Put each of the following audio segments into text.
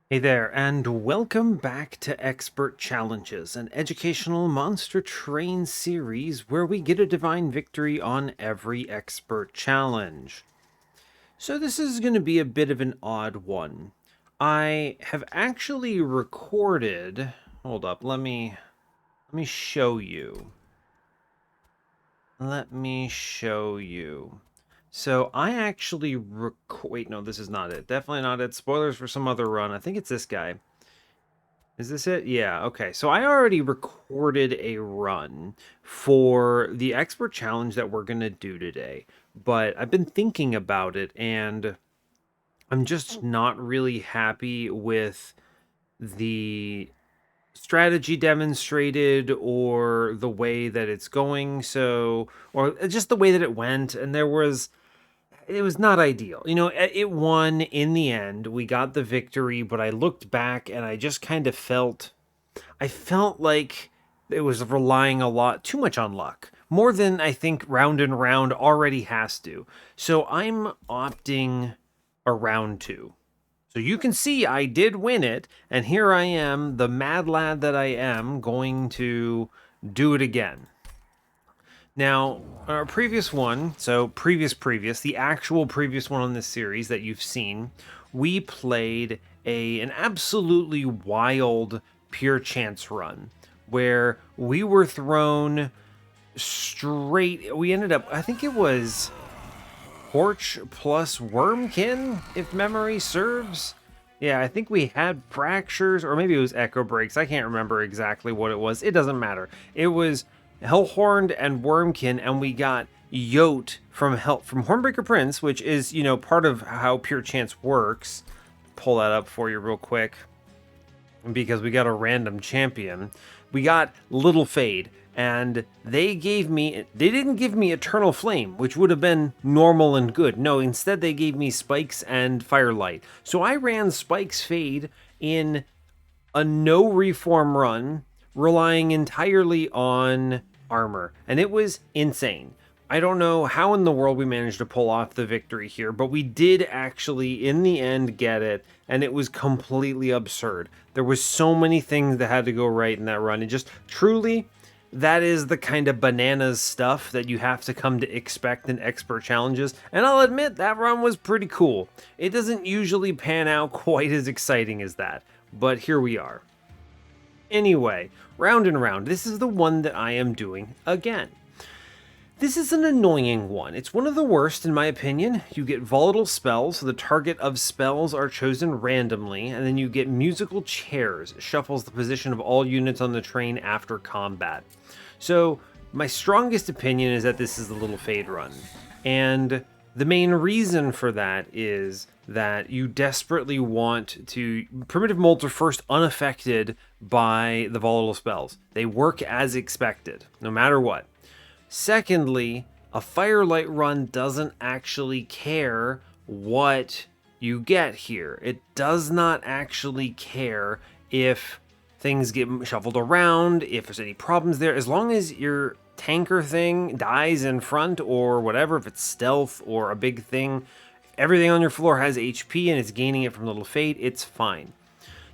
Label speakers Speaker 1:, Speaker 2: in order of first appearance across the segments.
Speaker 1: Hey there, and welcome back to Expert Challenges, an educational monster train series where we get a divine victory on every expert challenge. So this is going to be a bit of an odd one. I have actually recorded. Hold up, let me show you. Let me show you. So I actually wait, no, this is not it. Definitely not it. Spoilers for some other run. I think it's this guy. Is this it? Yeah, okay. So I already recorded a run for the expert challenge that we're going to do today, but I've been thinking about it and I'm just not really happy with the strategy demonstrated or the way that it's going. So, or just the way that it went. And it was not ideal. It won in the end. We got the victory, but I looked back and I just kind of I felt like it was relying a lot too much on luck, more than I think round and round already has to. So I'm opting a round two. So you can see I did win it, and here I am, the mad lad that I am, going to do it again. Now, our previous one, so previous, the actual previous one on this series that you've seen, we played an absolutely wild pure chance run where we were thrown straight. We ended up, I think it was Torch plus Wormkin, if memory serves. Yeah, I think we had fractures, or maybe it was echo breaks. I can't remember exactly what it was. It doesn't matter. It was Hellhorned and Wormkin, and we got Yote from Hornbreaker Prince, which is part of how Pure Chance works. Pull that up for you real quick, because we got a random champion. We got Little Fade, and they didn't give me Eternal Flame, which would have been normal and good. No, instead they gave me Spikes and Firelight. So I ran Spikes Fade in a no reform run, relying entirely on armor, and it was insane. I don't know how in the world we managed to pull off the victory here, but we did actually, in the end, get it, and it was completely absurd. There was so many things that had to go right in that run. And just truly, that is the kind of bananas stuff that you have to come to expect in expert challenges. And I'll admit, that run was pretty cool. It doesn't usually pan out quite as exciting as that, but here we are. Anyway, round and round, this is the one that I am doing again. This is an annoying one. It's one of the worst in my opinion. You get volatile spells, so the target of spells are chosen randomly, and then you get musical chairs. It shuffles the position of all units on the train after combat. So my strongest opinion is that this is the Little Fade run. And the main reason for that is that you desperately want to... Primitive molds are first unaffected by the volatile spells. They work as expected, no matter what. Secondly, a Firelight run doesn't actually care what you get here. It does not actually care if things get shuffled around, if there's any problems there. As long as your tanker thing dies in front or whatever, if it's stealth or a big thing, everything on your floor has HP and it's gaining it from Little Fade, it's fine.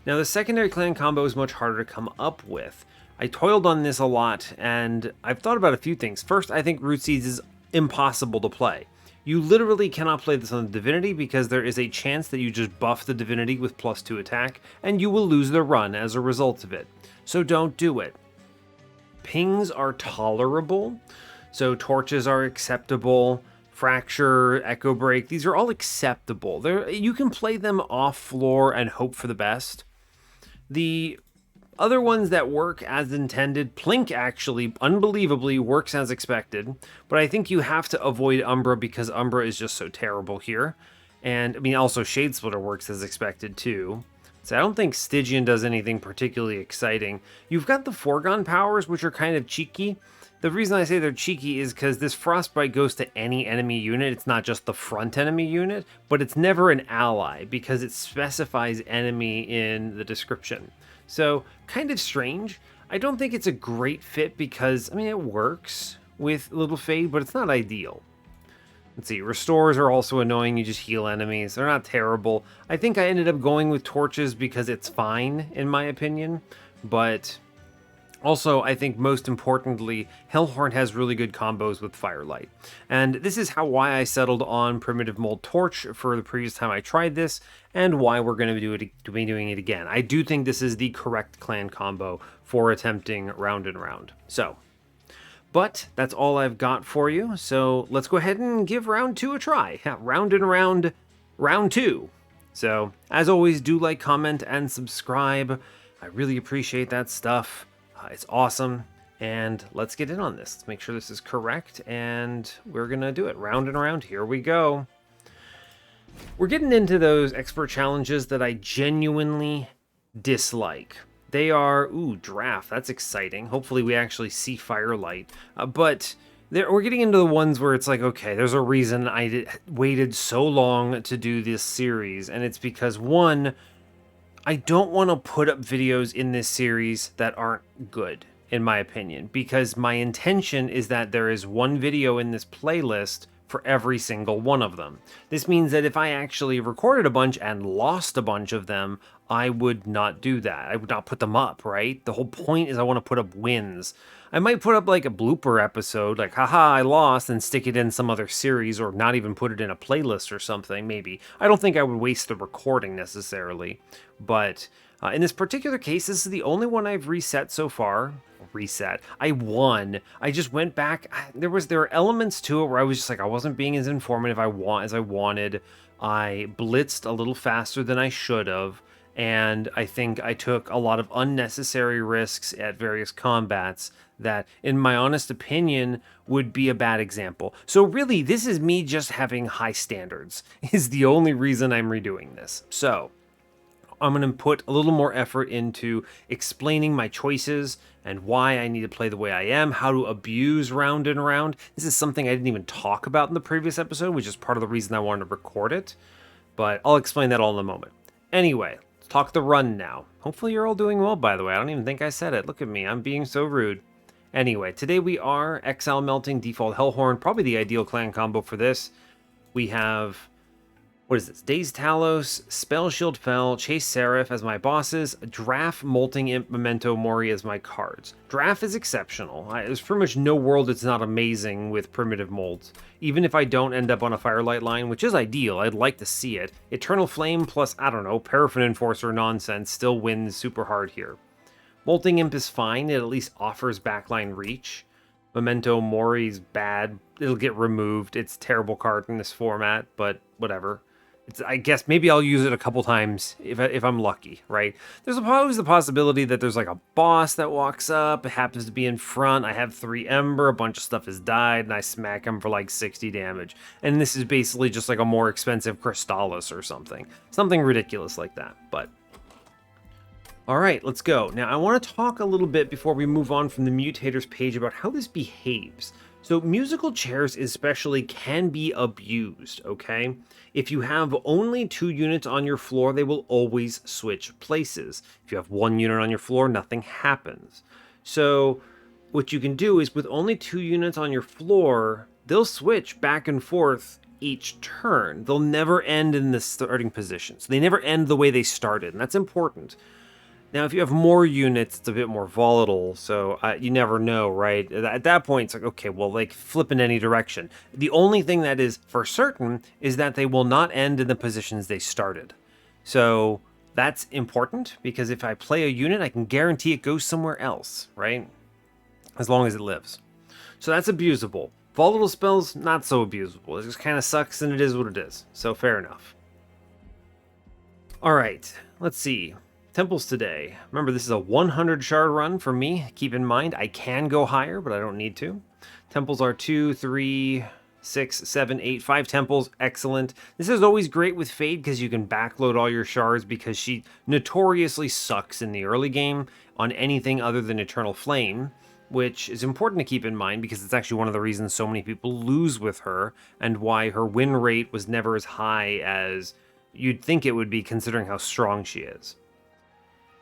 Speaker 1: Now, the secondary clan combo is much harder to come up with. I toiled on this a lot, and I've thought about a few things. First, I think Root Seeds is impossible to play. You literally cannot play this on the Divinity because there is a chance that you just buff the Divinity with +2 attack, and you will lose the run as a result of it. So don't do it. Pings are tolerable, so torches are acceptable. Fracture, Echo Break, these are all acceptable. You can play them off floor and hope for the best. The other ones that work as intended, Plink actually unbelievably works as expected, but I think you have to avoid Umbra because Umbra is just so terrible here. And I mean, also Shade Splitter works as expected too. So I don't think Stygian does anything particularly exciting. You've got the Foregone powers, which are kind of cheeky. The reason I say they're cheeky is because this Frostbite goes to any enemy unit. It's not just the front enemy unit, but it's never an ally because it specifies enemy in the description. So, kind of strange. I don't think it's a great fit because, I mean, it works with Little Fade, but it's not ideal. Let's see, restores are also annoying, you just heal enemies. They're not terrible. I think I ended up going with torches because it's fine, in my opinion. But also, I think most importantly, Hellhorned has really good combos with Firelight. And this is why I settled on Primitive Mold Torch for the previous time I tried this, and why we're going to be doing it again. I do think this is the correct clan combo for attempting round and round. So, but that's all I've got for you, so let's go ahead and give round 2 a try. Round and round, round 2. So, as always, do like, comment, and subscribe. I really appreciate that stuff. It's awesome, and let's get in on this. Let's make sure this is correct, and we're gonna do it. Round and round, here we go. We're getting into those expert challenges that I genuinely dislike. They are, ooh, draft. That's exciting. Hopefully we actually see Firelight. But we're getting into the ones where it's like, okay, there's a reason I waited so long to do this series. And it's because, one, I don't want to put up videos in this series that aren't good, in my opinion. Because my intention is that there is one video in this playlist for every single one of them. This means that if I actually recorded a bunch and lost a bunch of them, I would not do that. I would not put them up, right? The whole point is I want to put up wins. I might put up like a blooper episode, like, haha, I lost, and stick it in some other series, or not even put it in a playlist or something, maybe. I don't think I would waste the recording necessarily, but in this particular case, this is the only one I've reset so far. I won. I just went back. There were elements to it where I was just like, I wasn't being as informative as I wanted. I blitzed a little faster than I should have, and I think I took a lot of unnecessary risks at various combats that, in my honest opinion, would be a bad example. So really, this is me just having high standards, is the only reason I'm redoing this. So I'm going to put a little more effort into explaining my choices and why I need to play the way I am, how to abuse round and round. This is something I didn't even talk about in the previous episode, which is part of the reason I wanted to record it. But I'll explain that all in a moment. Anyway, let's talk the run now. Hopefully you're all doing well, by the way. I don't even think I said it. Look at me. I'm being so rude. Anyway, today we are Exile Melting, Default Hellhorn. Probably the ideal clan combo for this. We have... what is this? Dazed Talos, Spell Shield Fell, Chase Seraph as my bosses, Draft, Molting Imp, Memento Mori as my cards. Draft is exceptional. There's pretty much no world it's not amazing with primitive molds. Even if I don't end up on a Firelight line, which is ideal, I'd like to see it. Eternal Flame plus, I don't know, Paraffin Enforcer nonsense still wins super hard here. Molting Imp is fine, it at least offers backline reach. Memento Mori's bad, it'll get removed. It's a terrible card in this format, but whatever. I guess maybe I'll use it a couple times if I'm lucky, right? There's always the possibility that there's like a boss that walks up, it happens to be in front, I have 3 Ember, a bunch of stuff has died, and I smack him for like 60 damage. And this is basically just like a more expensive Crystallis or something. Something ridiculous like that, but... Alright, let's go. Now I want to talk a little bit before we move on from the mutators page about how this behaves. So musical chairs especially can be abused, okay? If you have only 2 units on your floor, they will always switch places. If you have 1 unit on your floor, nothing happens. So what you can do is with only 2 units on your floor, they'll switch back and forth each turn. They'll never end in the starting position. So they never end the way they started, and that's important. Now, if you have more units, it's a bit more volatile, so you never know, right? At that point, it's like, okay, well, like, flip in any direction. The only thing that is for certain is that they will not end in the positions they started. So that's important, because if I play a unit, I can guarantee it goes somewhere else, right? As long as it lives. So that's abusable. Volatile spells, not so abusable. It just kind of sucks, and it is what it is. So fair enough. All right, let's see. Temples today. Remember, this is a 100 shard run for me. Keep in mind, I can go higher, but I don't need to. Temples are 2, 3, 6, 7, 8, 5 temples. Excellent. This is always great with Fade because you can backload all your shards because she notoriously sucks in the early game on anything other than Eternal Flame, which is important to keep in mind because it's actually one of the reasons so many people lose with her and why her win rate was never as high as you'd think it would be considering how strong she is.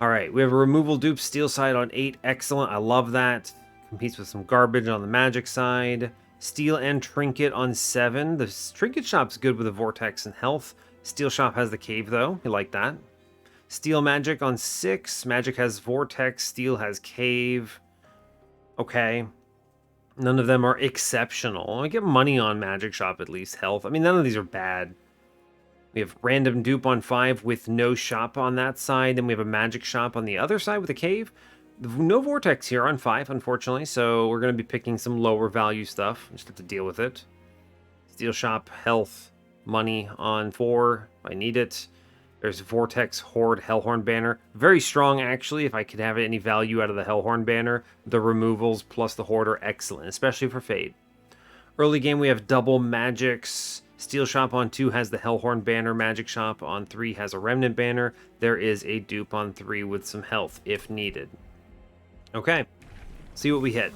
Speaker 1: Alright, we have a removal dupe steel side on 8. Excellent, I love that. Competes with some garbage on the magic side. Steel and Trinket on 7. The Trinket Shop's good with the Vortex and Health. Steel Shop has the Cave, though. You like that. Steel Magic on 6. Magic has Vortex. Steel has Cave. Okay. None of them are exceptional. I get money on Magic Shop, at least. Health. I mean, none of these are bad. We have Random Dupe on 5 with no shop on that side. Then we have a Magic Shop on the other side with a Cave. No Vortex here on 5, unfortunately. So we're going to be picking some lower value stuff. Just have to deal with it. Steel Shop, Health, Money on 4 if I need it. There's Vortex, Horde, Hellhorned banner. Very strong, actually, if I could have any value out of the Hellhorned banner. The removals plus the Horde are excellent, especially for Fade. Early game, we have double magics. Steel Shop on 2 has the Hellhorned banner. Magic Shop on 3 has a Remnant banner. There is a dupe on 3 with some health, if needed. Okay, see what we hit.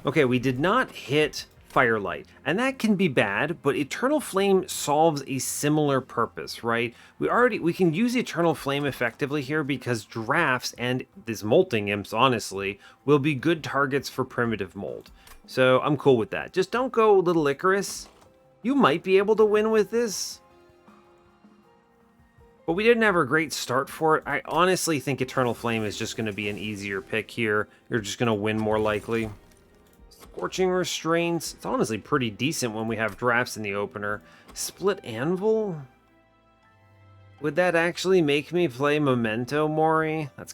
Speaker 1: Okay, we did not hit Firelight, and that can be bad, but Eternal Flame solves a similar purpose, right? We can use Eternal Flame effectively here because drafts and these molting imps, honestly, will be good targets for primitive mold. So I'm cool with that. Just don't go Little Icarus. You might be able to win with this, but we didn't have a great start for it. I honestly think Eternal Flame is just going to be an easier pick here. You're just going to win more likely. Scorching Restraints. It's honestly pretty decent when we have drafts in the opener. Split Anvil? Would that actually make me play Memento Mori? I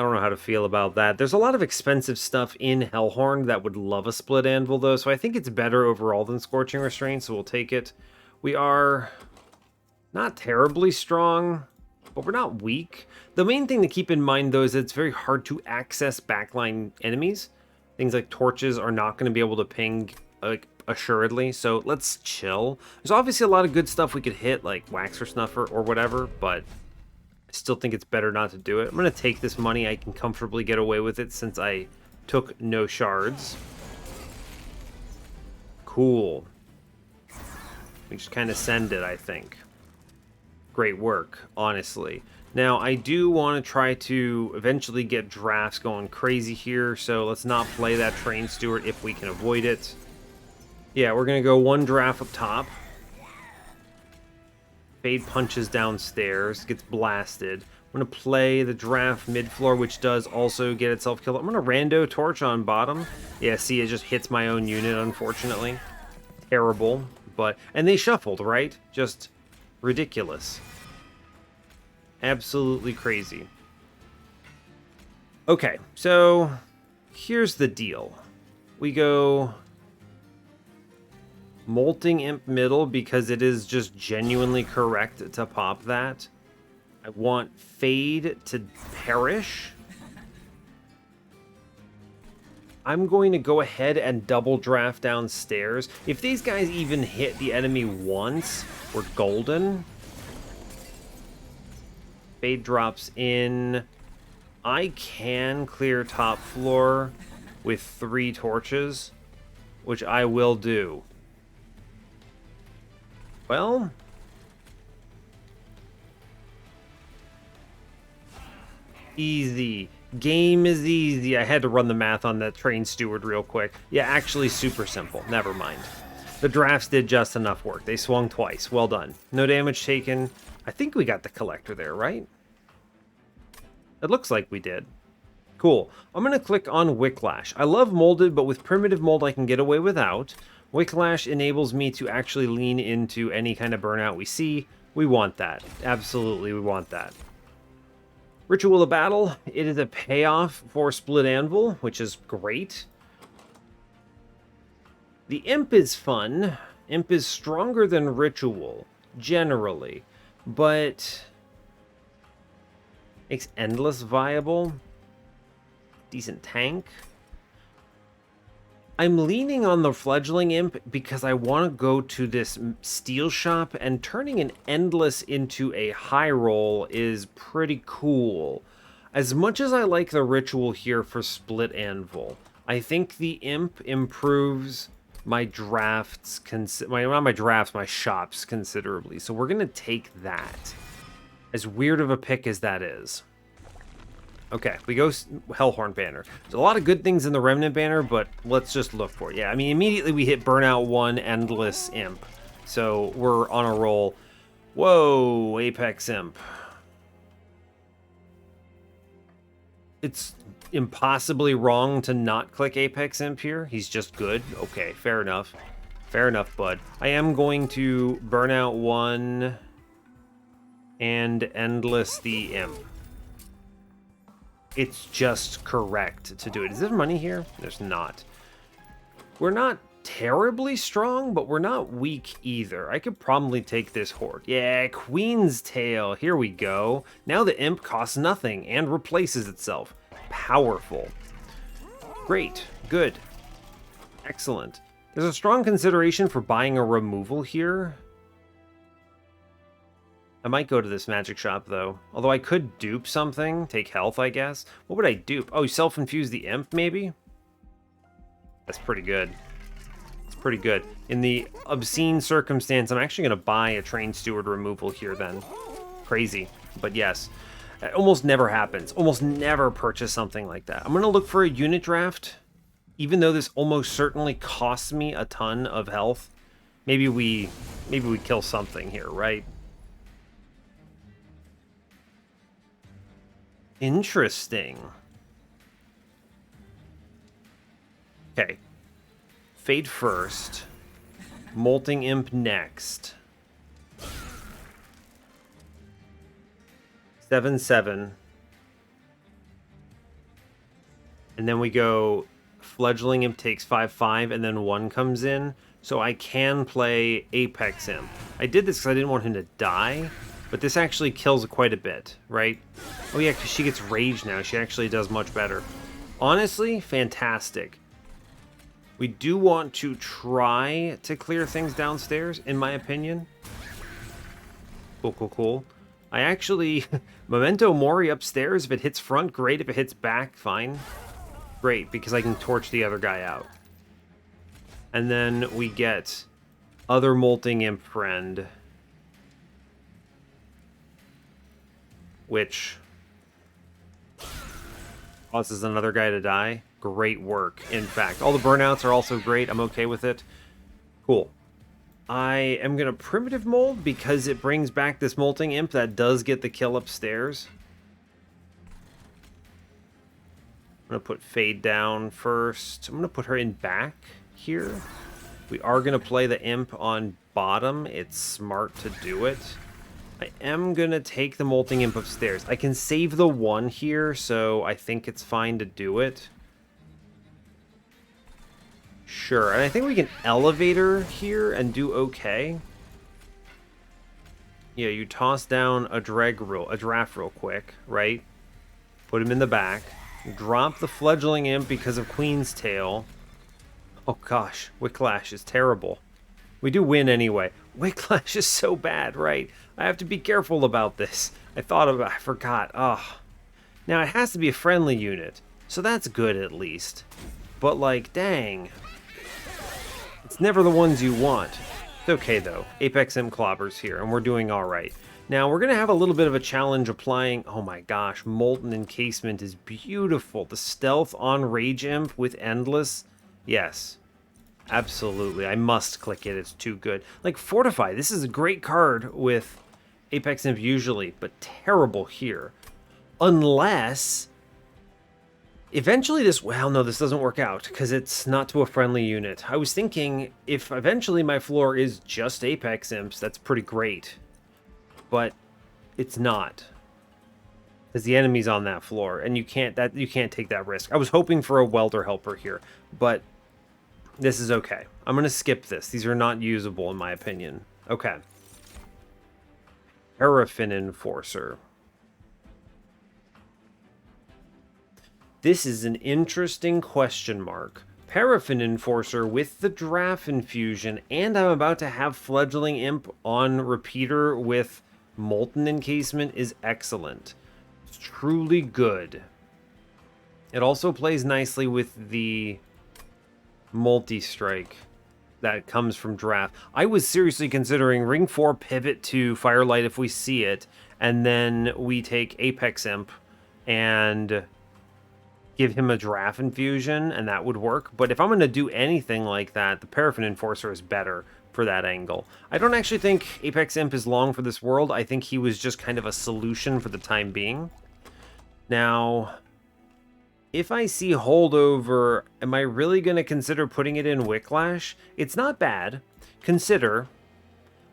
Speaker 1: don't know how to feel about that. There's a lot of expensive stuff in Hellhorned that would love a Split Anvil, though, so I think it's better overall than Scorching Restraints, so we'll take it. We are not terribly strong, but we're not weak. The main thing to keep in mind, though, is that it's very hard to access backline enemies. Things like torches are not going to be able to ping, like, assuredly, so let's chill. There's obviously a lot of good stuff we could hit, like Wax or Snuffer or whatever, but I still think it's better not to do it. I'm going to take this money. I can comfortably get away with it since I took no shards. Cool. We just kind of send it, I think. Great work, honestly. Now, I do want to try to eventually get drafts going crazy here, so let's not play that Train Steward if we can avoid it. Yeah, we're going to go one draft up top. Fade punches downstairs, gets blasted. I'm going to play the draft mid-floor, which does also get itself killed. I'm going to rando torch on bottom. Yeah, see, it just hits my own unit, unfortunately. Terrible, but... And they shuffled, right? Just ridiculous. Absolutely crazy. Okay, so here's the deal. We go Molting Imp middle because it is just genuinely correct to pop that. I want Fade to perish. I'm going to go ahead and double draft downstairs. If these guys even hit the enemy once, we're golden. Fade drops in. I can clear top floor with 3 torches, which I will do. Well, easy. Game is easy. I had to run the math on that Train Steward real quick. Yeah, actually super simple. Never mind. The drafts did just enough work. They swung twice. Well done. No damage taken. I think we got the collector there, right? It looks like we did. Cool. I'm going to click on Wicklash. I love molded, but with primitive mold I can get away without. Wicklash enables me to actually lean into any kind of burnout we see. We want that. Absolutely, we want that. Ritual of Battle. It is a payoff for Split Anvil, which is great. The Imp is fun. Imp is stronger than Ritual, generally. But makes Endless viable. Decent tank. I'm leaning on the Fledgling Imp because I want to go to this Steel Shop, and turning an Endless into a high roll is pretty cool. As much as I like the Ritual here for Split Anvil, I think the Imp improves my drafts, my shops considerably. So we're going to take that. As weird of a pick as that is. Okay, we go Hellhorned banner. There's a lot of good things in the Remnant banner, but let's just look for it. Yeah, I mean, immediately we hit Burnout 1, Endless Imp. So we're on a roll. Whoa, Apex Imp. It's impossibly wrong to not click Apex Imp here. He's just good. Okay, fair enough. Fair enough, bud. I am going to Burnout 1 and Endless the Imp. It's just correct to do it. Is there money here? There's not. We're not terribly strong, but we're not weak either. I could probably take this horde. Yeah, Queen's Tail. Here we go. Now the imp costs nothing and replaces itself. Powerful. Great. Good. Excellent. There's a strong consideration for buying a removal here. I might go to this magic shop, though. Although I could dupe something. Take health, I guess. What would I dupe? Oh, self-infuse the imp, maybe? That's pretty good. It's pretty good. In the obscene circumstance, I'm actually going to buy a Train Steward removal here, then. Crazy. But yes. It almost never happens. Almost never purchase something like that. I'm going to look for a unit draft. Even though this almost certainly costs me a ton of health. Maybe we kill something here, right? Interesting. Okay. Fade first. Molting Imp next. 7/7. And then we go Fledgling Imp takes 5/5, and then 1 comes in. So I can play Apex Imp. I did this because I didn't want him to die. But this actually kills quite a bit, right? Oh yeah, because she gets rage now. She actually does much better. Honestly, fantastic. We do want to try to clear things downstairs, in my opinion. Cool, cool, cool. I actually... Memento Mori upstairs. If it hits front, great. If it hits back, fine. Great, because I can torch the other guy out. And then we get other Molting Imp friend... which causes another guy to die. Great work, in fact. All the burnouts are also great. I'm okay with it. Cool. I am going to primitive mold because it brings back this molting imp that does get the kill upstairs. I'm going to put Fade down first. I'm going to put her in back here. We are going to play the imp on bottom. It's smart to do it. I am going to take the Molting Imp upstairs. I can save the 1 here, so I think it's fine to do it. Sure, and I think we can Elevator here and do okay. Yeah, you toss down a draft real quick, right? Put him in the back. Drop the Fledgling Imp because of Queen's Tail. Oh gosh, Wicklash is terrible. We do win anyway. Wicklash is so bad, right? I have to be careful about this. I forgot. Oh. Now, it has to be a friendly unit, so that's good at least. But, like, dang. It's never the ones you want. It's okay, though. Apex Imp clobbers here, and we're doing alright. Now, we're going to have a little bit of a challenge applying... Oh my gosh, Molten Encasement is beautiful. The stealth on Rage Imp with Endless. Yes. Absolutely. I must click it. It's too good. Like, Fortify. This is a great card with Apex Imp usually, but terrible here. Unless... Eventually this... Well, no, this doesn't work out, because it's not to a friendly unit. I was thinking, if eventually my floor is just Apex Imps, that's pretty great. But it's not. Because the enemy's on that floor, and you can't take that risk. I was hoping for a Welder Helper here, but... This is okay. I'm going to skip this. These are not usable, in my opinion. Okay. Paraffin Enforcer. This is an interesting question mark. Paraffin Enforcer with the Draft Infusion, and I'm about to have Fledgling Imp on repeater with Molten Encasement is excellent. It's truly good. It also plays nicely with the... multi-strike that comes from draft. I was seriously considering Ring 4 pivot to Firelight if we see it, and then we take Apex Imp and give him a Giraffe Infusion, and that would work. But if I'm going to do anything like that, the Paraffin Enforcer is better for that angle. I don't actually think Apex Imp is long for this world. I think he was just kind of a solution for the time being. Now, if I see Holdover, am I really going to consider putting it in Wicklash? It's not bad. Consider,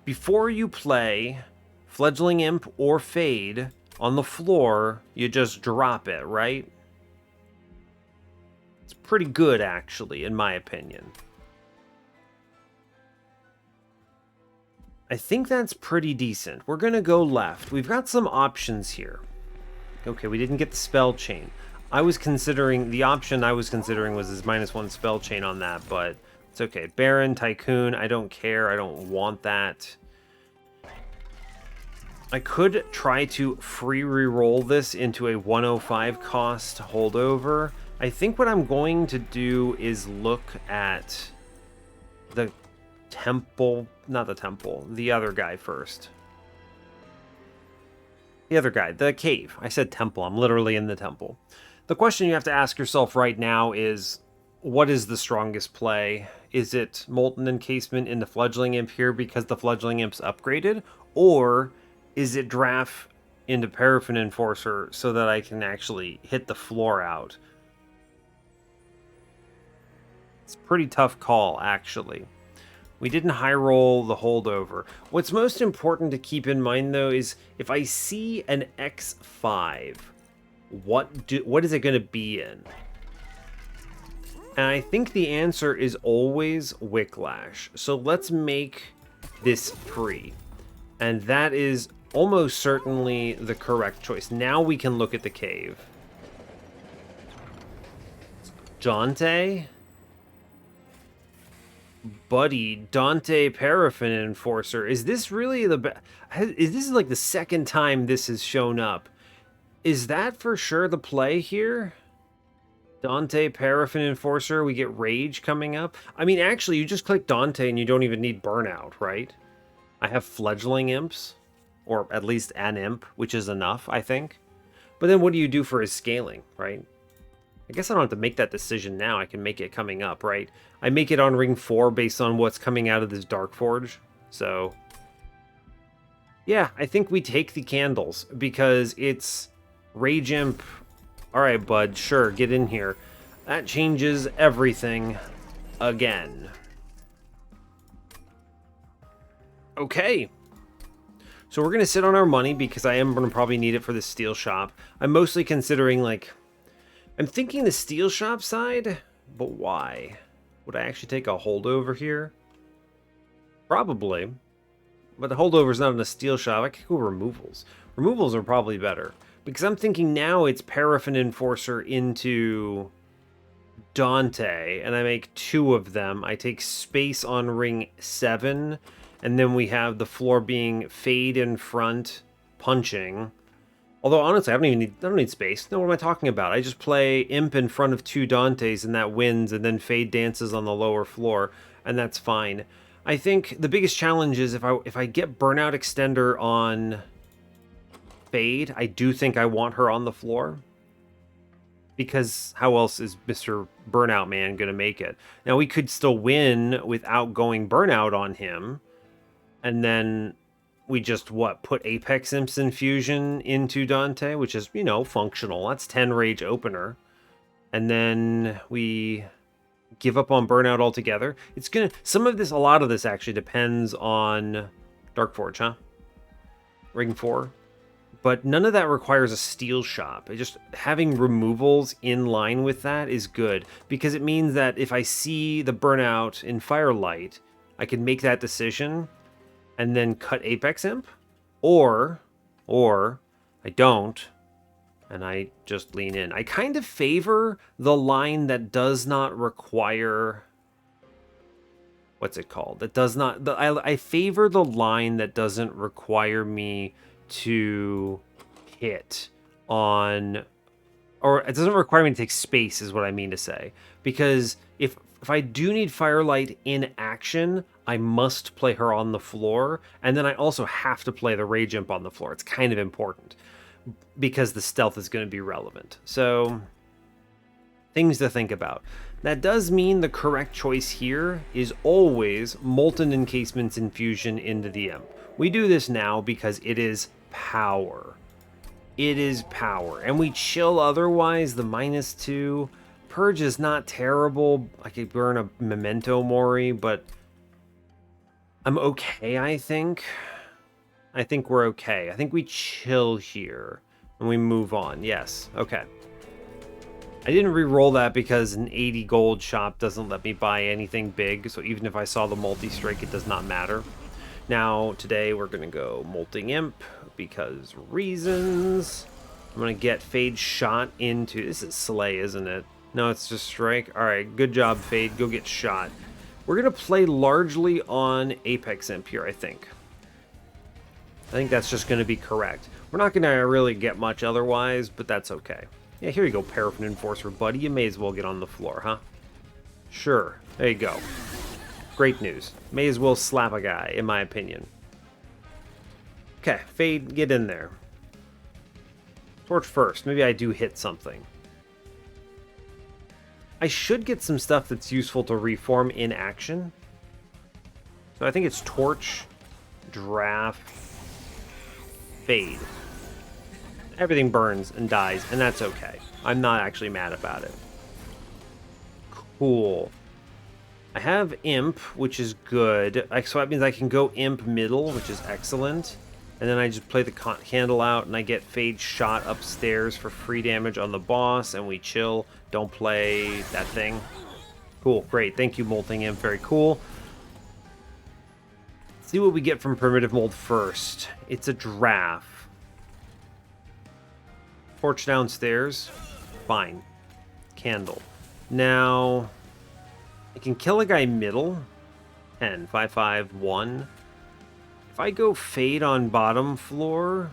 Speaker 1: before you play Fledgling Imp or Fade on the floor, you just drop it, right? It's pretty good, actually, in my opinion. I think that's pretty decent. We're going to go left. We've got some options here. Okay, we didn't get the spell chain. The option I was considering was his -1 spell chain on that, but it's okay. Baron, Tycoon, I don't care. I don't want that. I could try to free reroll this into a 105 cost holdover. I think what I'm going to do is look at the temple, not the temple, the other guy first. The other guy, the cave. I said temple, I'm literally in the temple. The question you have to ask yourself right now is, what is the strongest play? Is it Molten Encasement into Fledgling Imp here because the Fledgling Imp's upgraded? Or is it Draft into Paraffin Enforcer so that I can actually hit the floor out? It's a pretty tough call, actually. We didn't high roll the holdover. What's most important to keep in mind, though, is if I see an X5, what is it going to be in? And I think the answer is always Wicklash. So let's make this free. And that is almost certainly the correct choice. Now we can look at the cave. Dante? Buddy, Dante Paraffin Enforcer. Is this really is this like the second time this has shown up? Is that for sure the play here? Dante Paraffin Enforcer, we get Rage coming up. I mean, actually, you just click Dante and you don't even need Burnout, right? I have Fledgling Imps, or at least an Imp, which is enough, I think. But then what do you do for his scaling, right? I guess I don't have to make that decision now. I can make it coming up, right? I make it on ring 4 based on what's coming out of this Dark Forge. So, yeah, I think we take the candles because it's Rage Imp. All right, bud, sure, get in here. That changes everything again. Okay. So we're going to sit on our money because I am going to probably need it for the steel shop. I'm mostly considering, like, I'm thinking the steel shop side, but why? Would I actually take a holdover here? Probably. But the holdover's not in a steel shop. I could go removals. Removals are probably better. Because I'm thinking now it's Paraffin Enforcer into Dante, and I make 2 of them. I take space on ring 7, and then we have the floor being Fade in front, punching. Although, honestly, I don't need space. No, what am I talking about? I just play Imp in front of 2 Dantes, and that wins, and then Fade dances on the lower floor, and that's fine. I think the biggest challenge is if I get Burnout Extender on Fade, I do think I want her on the floor. Because how else is Mr. Burnout Man going to make it? Now, we could still win without going Burnout on him, and then we just, put Apex Imp's Infusion into Dante, which is, functional. That's 10 Rage Opener. And then we give up on Burnout altogether. A lot of this actually depends on Dark Forge, huh? Ring 4. But none of that requires a steel shop. Just having removals in line with that is good. Because it means that if I see the Burnout in Firelight, I can make that decision and then cut Apex Imp, or I don't, and I just lean in. I kind of favor the line that does not require, what's it called? That does not, I favor the line that doesn't require me to hit on, or it doesn't require me to take space is what I mean to say. Because if I do need Firelight in action, I must play her on the floor, and then I also have to play the Rage Imp on the floor. It's kind of important. because the stealth is going to be relevant. So, things to think about. That does mean the correct choice here is always Molten Encasement's infusion into the Imp. We do this now because it is power. It is power. And we chill otherwise, the -2. Purge is not terrible. I could burn a Memento Mori, but I'm okay, I think. I think we're okay. I think we chill here and we move on. Yes, okay. I didn't re-roll that because an 80 gold shop doesn't let me buy anything big, so even if I saw the multi-strike, it does not matter. Now, today we're going to go Molting Imp because reasons. I'm going to get Fade shot into... This is Slay, isn't it? No, it's just Strike. Alright, good job, Fade. Go get shot. We're going to play largely on Apex Imp here, I think. I think that's just going to be correct. We're not going to really get much otherwise, but that's okay. Yeah, here you go, Paraffin Enforcer, buddy. You may as well get on the floor, huh? Sure. There you go. Great news. May as well slap a guy, in my opinion. Okay, Fade, get in there. Torch first. Maybe I do hit something. I should get some stuff that's useful to reform in action. So I think it's Torch, Draft, Fade. Everything burns and dies, and that's okay. I'm not actually mad about it. Cool. I have Imp, which is good. So that means I can go Imp middle, which is excellent. And then I just play the candle out, and I get Fade shot upstairs for free damage on the boss, and we chill. Don't play that thing. Cool, great. Thank you, Molting Imp. Very cool. Let's see what we get from Primitive Mold first. It's a Draft. Torch downstairs. Fine. Candle. Now, I can kill a guy middle. 10, 5, 5, 1. If I go Fade on bottom floor,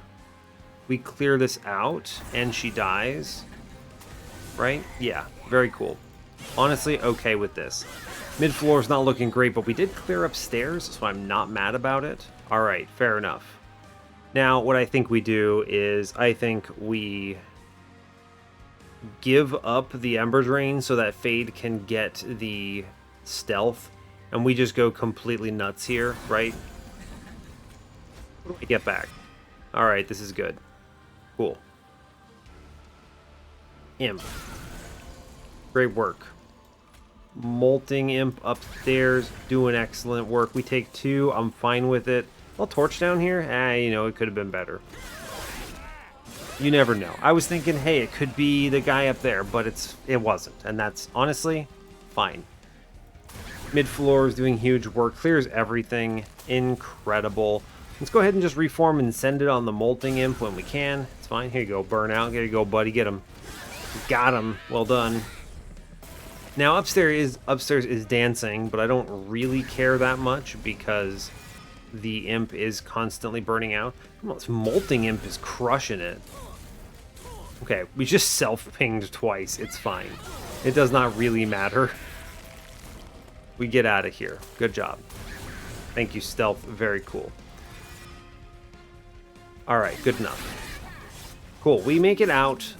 Speaker 1: we clear this out, and she dies. Right? Yeah, very cool. Honestly, okay with this. Mid floor is not looking great, but we did clear upstairs, so I'm not mad about it. Alright, fair enough. Now, what I think we do is, I think we give up the Ember Drain so that Fade can get the stealth, and we just go completely nuts here, right? What do we get back? Alright, this is good. Cool. Imp. Great work. Molting Imp upstairs, doing excellent work. We take 2, I'm fine with it. Well, Torch down here? You know, it could have been better. You never know. I was thinking, hey, it could be the guy up there, but it wasn't. And that's, honestly, fine. Mid-floor is doing huge work. Clears everything. Incredible. Let's go ahead and just reform and send it on the Molting Imp when we can. It's fine. Here you go, Burnout. Here you go, buddy. Get him. Got him. Well done. Now, upstairs is dancing, but I don't really care that much because the Imp is constantly burning out. This Molting Imp is crushing it. Okay, we just self-pinged twice. It's fine. It does not really matter. We get out of here. Good job. Thank you, Stealth. Very cool. Alright, good enough. Cool, we make it out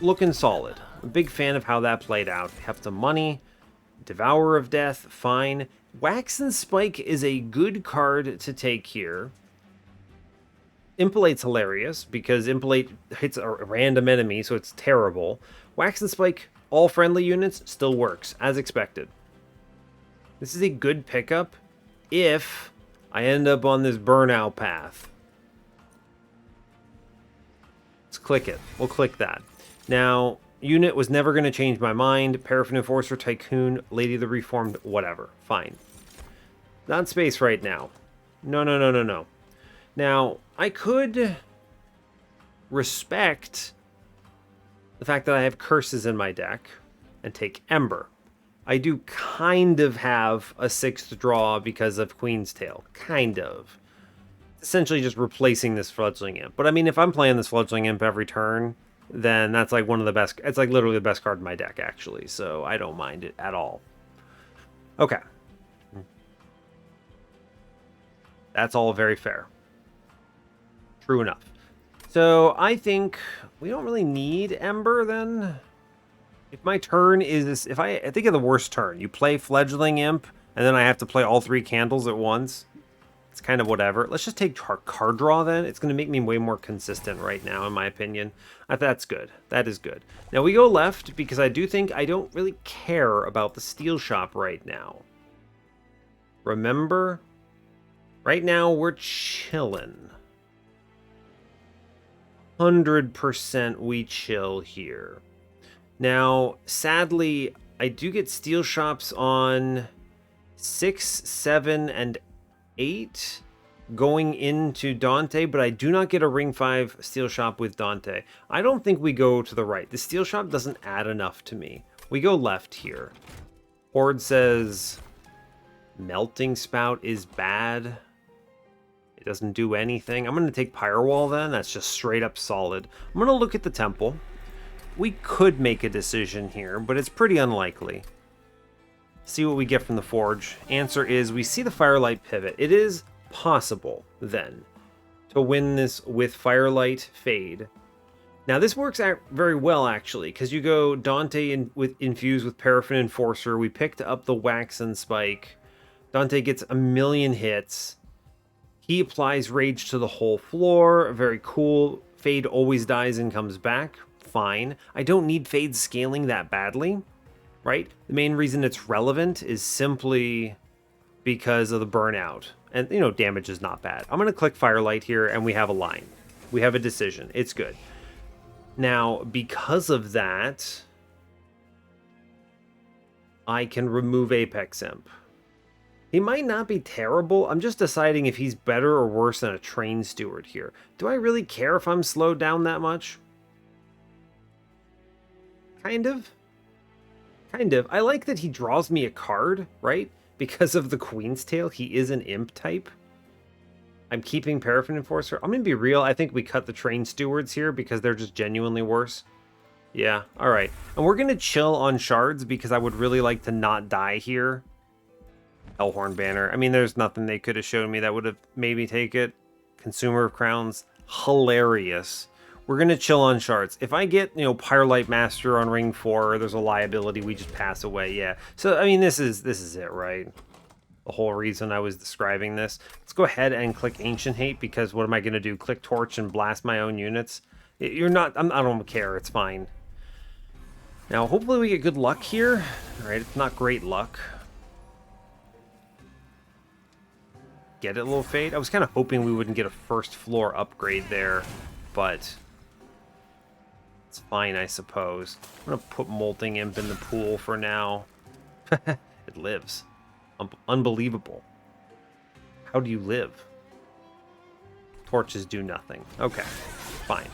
Speaker 1: looking solid. I'm a big fan of how that played out. Have some money. Devourer of Death, fine. Wax and Spike is a good card to take here. Impallate's hilarious because Impallate hits a random enemy, so it's terrible. Wax and Spike, all friendly units, still works, as expected. This is a good pickup if I end up on this burnout path. Let's click it. We'll click that. Now, unit was never going to change my mind. Paraffin Enforcer, Tycoon, Lady of the Reformed, whatever. Fine. Not space right now. No, no, no, no, no. Now, I could respect the fact that I have curses in my deck and take Ember. I do kind of have a 6th draw because of Queen's Tale. Kind of. Essentially just replacing this Fledgling Imp. But I mean, if I'm playing this Fledgling Imp every turn, then that's like one of the best... It's like literally the best card in my deck, actually. So I don't mind it at all. Okay. That's all very fair. True enough. So I think we don't really need Ember then. If my turn is, if I think of the worst turn, you play Fledgling Imp, and then I have to play all 3 candles at once. It's kind of whatever. Let's just take our card draw then. It's going to make me way more consistent right now, in my opinion. That's good. That is good. Now we go left because I do think I don't really care about the steel shop right now. Remember? Right now we're chilling. 100% we chill here. Now, sadly, I do get steel shops on 6, 7, and 8 going into Dante, but I do not get a ring 5 steel shop with Dante. I don't think we go to the right. The steel shop doesn't add enough to me. We go left here. Horde says melting spout is bad. It doesn't do anything. I'm going to take Firewall then. That's just straight up solid. I'm going to look at the temple. We could make a decision here, but it's pretty unlikely. See what we get from the Forge. Answer is we see the Firelight pivot. It is possible, then, to win this with Firelight Fade. Now, this works out very well, actually, because you go Dante infused with Paraffin Enforcer. We picked up the Waxen Spike. Dante gets a million hits. He applies Rage to the whole floor. Very cool. Fade always dies and comes back. Fine. I don't need Fade scaling that badly, right? The main reason it's relevant is simply because of the burnout. And, you know, damage is not bad. I'm going to click Firelight here, and we have a line. We have a decision. It's good. Now, because of that, I can remove Apex Imp. He might not be terrible. I'm just deciding if he's better or worse than a Train Steward here. Do I really care if I'm slowed down that much? Kind of. Kind of. I like that he draws me a card, right? Because of the Queen's Tail, he is an imp type. I'm keeping Paraffin Enforcer. I'm going to be real. I think we cut the Train Stewards here because they're just genuinely worse. Yeah, alright. And we're going to chill on shards because I would really like to not die here. Hellhorned banner. I mean, there's nothing they could have shown me that would have made me take it. Consumer of Crowns. Hilarious. We're going to chill on shards. If I get, you know, Firelight Master on ring 4, there's a liability, we just pass away, yeah. So, I mean, this is it, right? The whole reason I was describing this. Let's go ahead and click Ancient Hate, because what am I going to do? Click Torch and blast my own units? You're not, I don't care, it's fine. Now, hopefully we get good luck here. Alright, it's not great luck. Get it, little Fade? I was kind of hoping we wouldn't get a first floor upgrade there, but it's fine, I suppose. I'm going to put Molting Imp in the pool for now. It lives. Unbelievable. How do you live? Torches do nothing. Okay, fine.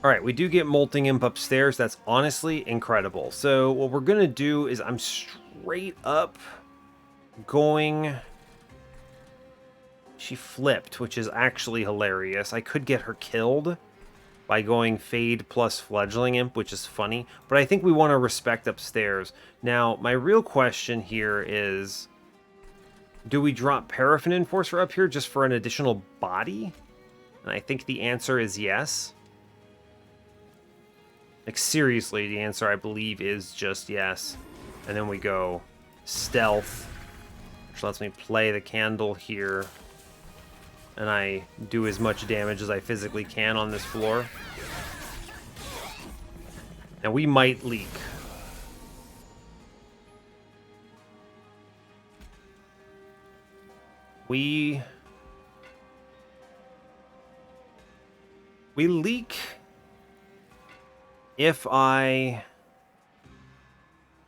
Speaker 1: Alright, we do get Molting Imp upstairs. That's honestly incredible. So what we're going to do is I'm straight up going... She flipped, which is actually hilarious. I could get her killed by going Fade plus Fledgling Imp, which is funny. But I think we want to respect upstairs. Now, my real question here is... Do we drop Paraffin Enforcer up here just for an additional body? And I think the answer is yes. Like, seriously, the answer, I believe, is just yes. And then we go Stealth, which lets me play the candle here. And I do as much damage as I physically can on this floor. And we might leak. We leak if I...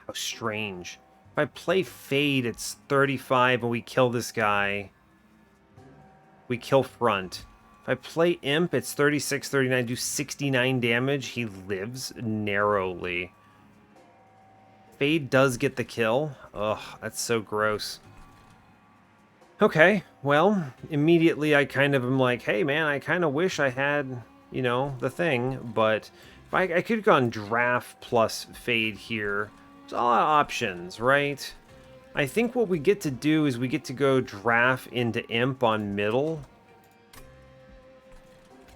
Speaker 1: How strange. If I play Fade, it's 35 and we kill this guy. We kill front. If I play Imp, it's 36, 39, do 69 damage. He lives narrowly. Fade does get the kill. Ugh, that's so gross. Okay, well, immediately I kind of am like, hey man, I kind of wish I had, you know, the thing, but if I could have gone Draft plus Fade here. There's a lot of options, right? I think what we get to do is we get to go Draft into Imp on middle.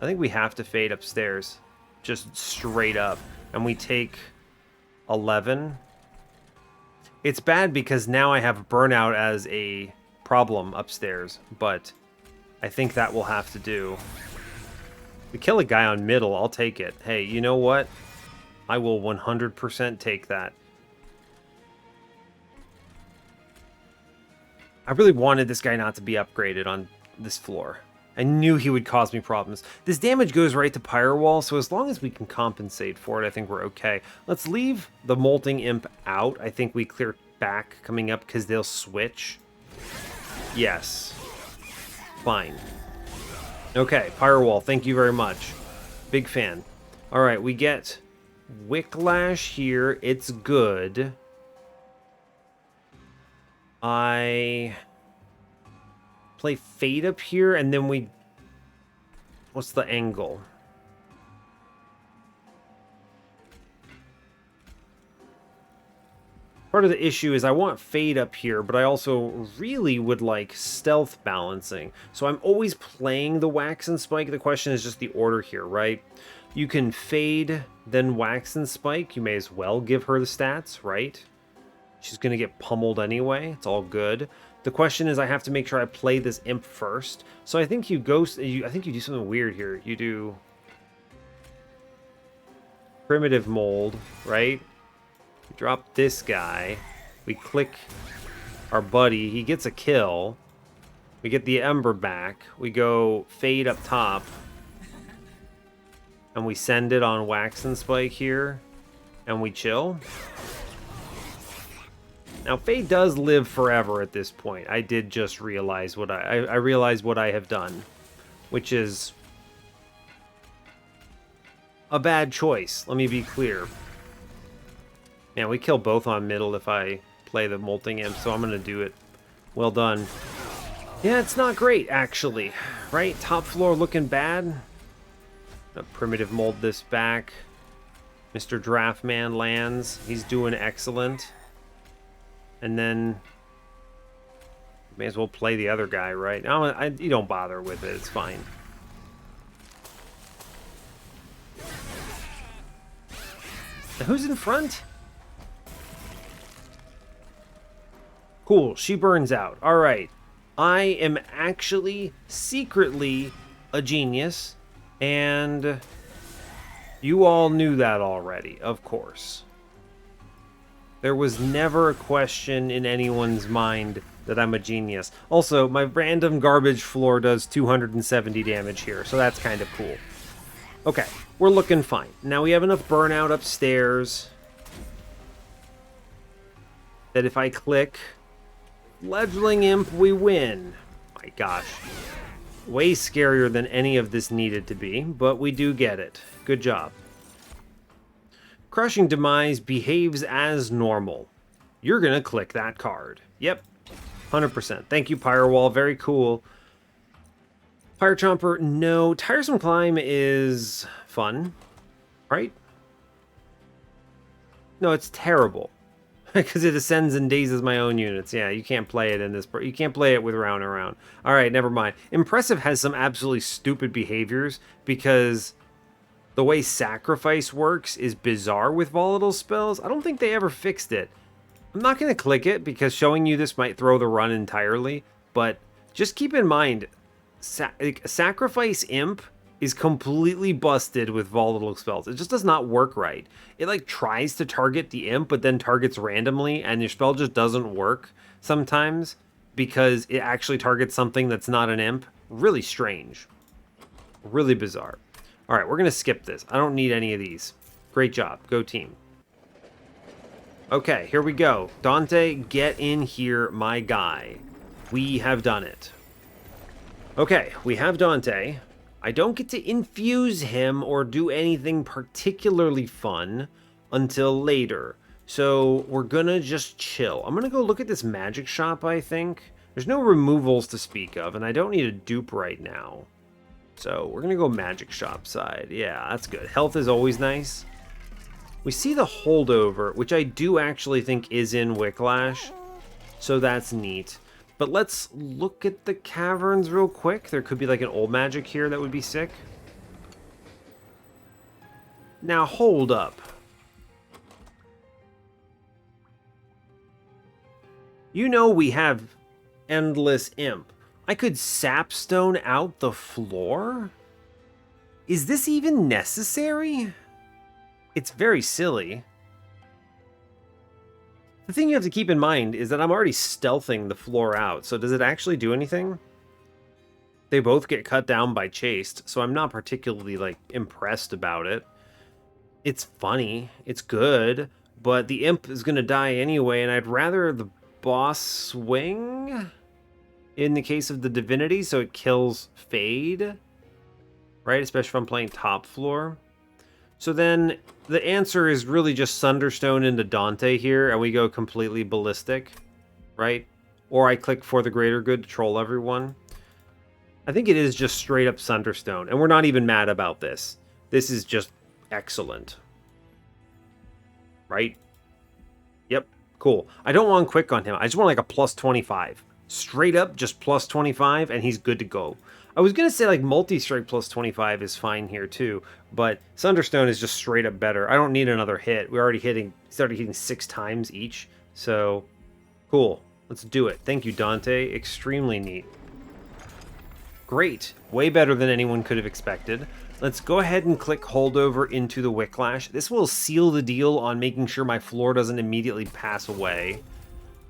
Speaker 1: I think we have to fade upstairs. Just straight up. And we take 11. It's bad because now I have burnout as a problem upstairs, but I think that will have to do. We kill a guy on middle, I'll take it. Hey, you know what? I will 100% take that. I really wanted this guy not to be upgraded on this floor. I knew he would cause me problems. This damage goes right to Pyre Wall, so as long as we can compensate for it, I think we're okay. Let's leave the Molting Imp out. I think we clear back coming up because they'll switch. Yes. Fine. Okay, Pyre Wall, thank you very much. Big fan. Alright, we get Wicklash here. It's good. I play Fade up here, and then we... What's the angle? Part of the issue is I want Fade up here, but I also really would like Stealth balancing. So I'm always playing the Wax and Spike. The question is just the order here, right? You can Fade, then Wax and Spike. You may as well give her the stats, right? She's going to get pummeled anyway. It's all good. The question is I have to make sure I play this Imp first. So I think you go... I think you do something weird here. You do... Primitive Mold, right? We drop this guy. We click our buddy. He gets a kill. We get the Ember back. We go Fade up top. And we send it on Wax and Spike here. And we chill. Now, Fade does live forever at this point. I did just realize what I realized what I have done, which is a bad choice. Let me be clear. Man, we kill both on middle if I play the Molting Imp, so I'm going to do it. Well done. Yeah, it's not great, actually. Right? Top floor looking bad. Primitive Mold this back. Mr. Draftman lands. He's doing excellent. And then may as well play the other guy, right? No, you don't bother with it. It's fine. Now, who's in front? Cool. She burns out. All right. I am actually secretly a genius, and you all knew that already, of course. There was never a question in anyone's mind that I'm a genius. Also, my random garbage floor does 270 damage here, so that's kind of cool. Okay, we're looking fine. Now we have enough burnout upstairs that if I click Fledgling Imp, we win. My gosh. Way scarier than any of this needed to be, but we do get it. Good job. Crushing Demise behaves as normal. You're going to click that card. Yep, 100%. Thank you, Pyre Wall. Very cool. Pyre Chomper, no. Tiresome Climb is fun, right? No, it's terrible. Because it ascends and dazes my own units. Yeah, you can't play it in this... You can't play it with round and round. Alright, never mind. Impressive has some absolutely stupid behaviors because... the way Sacrifice works is bizarre with volatile spells. I don't think they ever fixed it. I'm not going to click it because showing you this might throw the run entirely. But just keep in mind, Sacrifice Imp is completely busted with volatile spells. It just does not work right. It like tries to target the Imp, but then targets randomly, and your spell just doesn't work sometimes because it actually targets something that's not an Imp. Really strange. Really bizarre. All right, we're going to skip this. I don't need any of these. Great job. Go team. Okay, here we go. Dante, get in here, my guy. We have done it. Okay, we have Dante. I don't get to infuse him or do anything particularly fun until later. So we're going to just chill. I'm going to go look at this magic shop, I think. There's no removals to speak of, and I don't need a dupe right now. So we're going to go magic shop side. Yeah, that's good. Health is always nice. We see the holdover, which I do actually think is in Wicklash. So that's neat. But let's look at the caverns real quick. There could be like an old magic here that would be sick. Now, hold up. You know we have Endless Imp. I could sapstone out the floor? Is this even necessary? It's very silly. The thing you have to keep in mind is that I'm already stealthing the floor out, so does it actually do anything? They both get cut down by Chaste, so I'm not particularly, like, impressed about it. It's funny, it's good, but the Imp is gonna die anyway, and I'd rather the boss swing in the case of the Divinity, so it kills Fade, right? Especially if I'm playing top floor. So then the answer is really just Sunderstone into Dante here, and we go completely ballistic, right? Or I click for the greater good to troll everyone. I think it is just straight up Sunderstone, and we're not even mad about this. This is just excellent. Right? Yep, cool. I don't want quick on him. I just want like a plus 25. Straight up, just plus 25, and he's good to go. I was going to say like multi-strike plus 25 is fine here too, but Sunderstone is just straight up better. I don't need another hit. We're already started hitting 6 times each, so cool. Let's do it. Thank you, Dante. Extremely neat. Great. Way better than anyone could have expected. Let's go ahead and click holdover into the Wicklash. This will seal the deal on making sure my floor doesn't immediately pass away.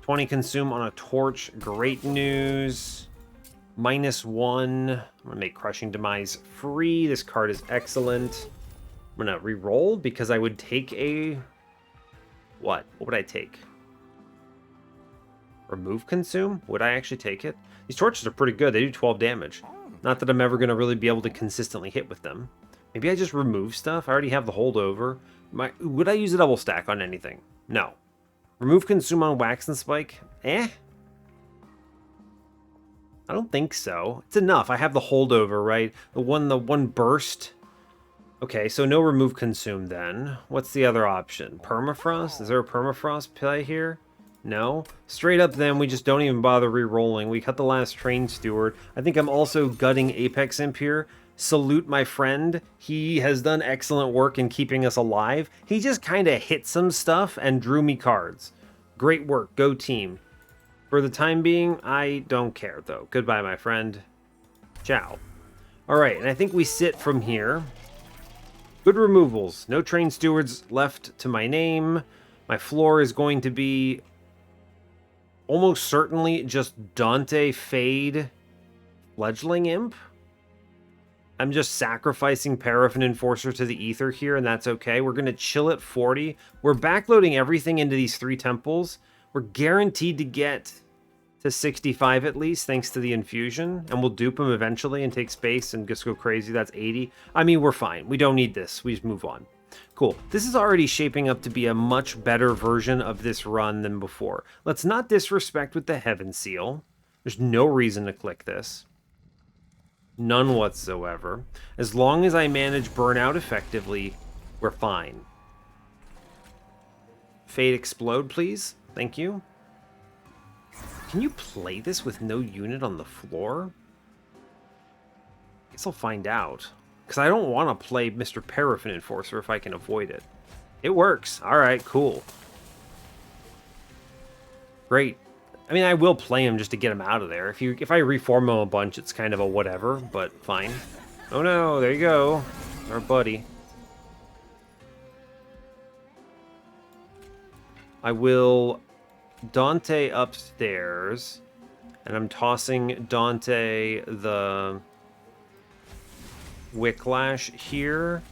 Speaker 1: 20 consume on a torch. Great news. -1. I'm going to make Crushing Demise free. This card is excellent. I'm going to re-roll because I would take a... What? What would I take? Remove Consume? Would I actually take it? These torches are pretty good. They do 12 damage. Not that I'm ever going to really be able to consistently hit with them. Maybe I just remove stuff? I already have the holdover. Would I use a double stack on anything? No. Remove Consume on Wax and Spike? Eh? I don't think so. It's enough. I have the holdover, right? The one burst. Okay, so no remove Consume then. What's the other option? Permafrost? Is there a Permafrost play here? No. Straight up then, we just don't even bother re-rolling. We cut the last Train Steward. I think I'm also gutting Apex Imp here. Salute my friend. He has done excellent work in keeping us alive. He just kind of hit some stuff and drew me cards. Great work. Go team. For the time being, I don't care though. Goodbye, my friend. Ciao. Alright, and I think we sit from here. Good removals. No Train Stewards left to my name. My floor is going to be... almost certainly just Dante Fade Fledgling Imp. I'm just sacrificing Paraffin Enforcer to the Ether here, and that's okay. We're going to chill at 40. We're backloading everything into these 3 temples. We're guaranteed to get to 65 at least, thanks to the infusion, and we'll dupe them eventually and take space and just go crazy. That's 80. I mean, we're fine. We don't need this. We just move on. Cool. This is already shaping up to be a much better version of this run than before. Let's not disrespect with the Heaven Seal. There's no reason to click this. None whatsoever. As long as I manage burnout effectively, we're fine. Fade Explode, please. Thank you. Can you play this with no unit on the floor? Guess I'll find out. Because I don't want to play Mr. Paraffin Enforcer if I can avoid it. It works. Alright, cool. Great. I mean, I will play him just to get him out of there. If I reform him a bunch, it's kind of a whatever, but fine. Oh no, there you go. Our buddy. I will Dante upstairs, and I'm tossing Dante the Wicklash here.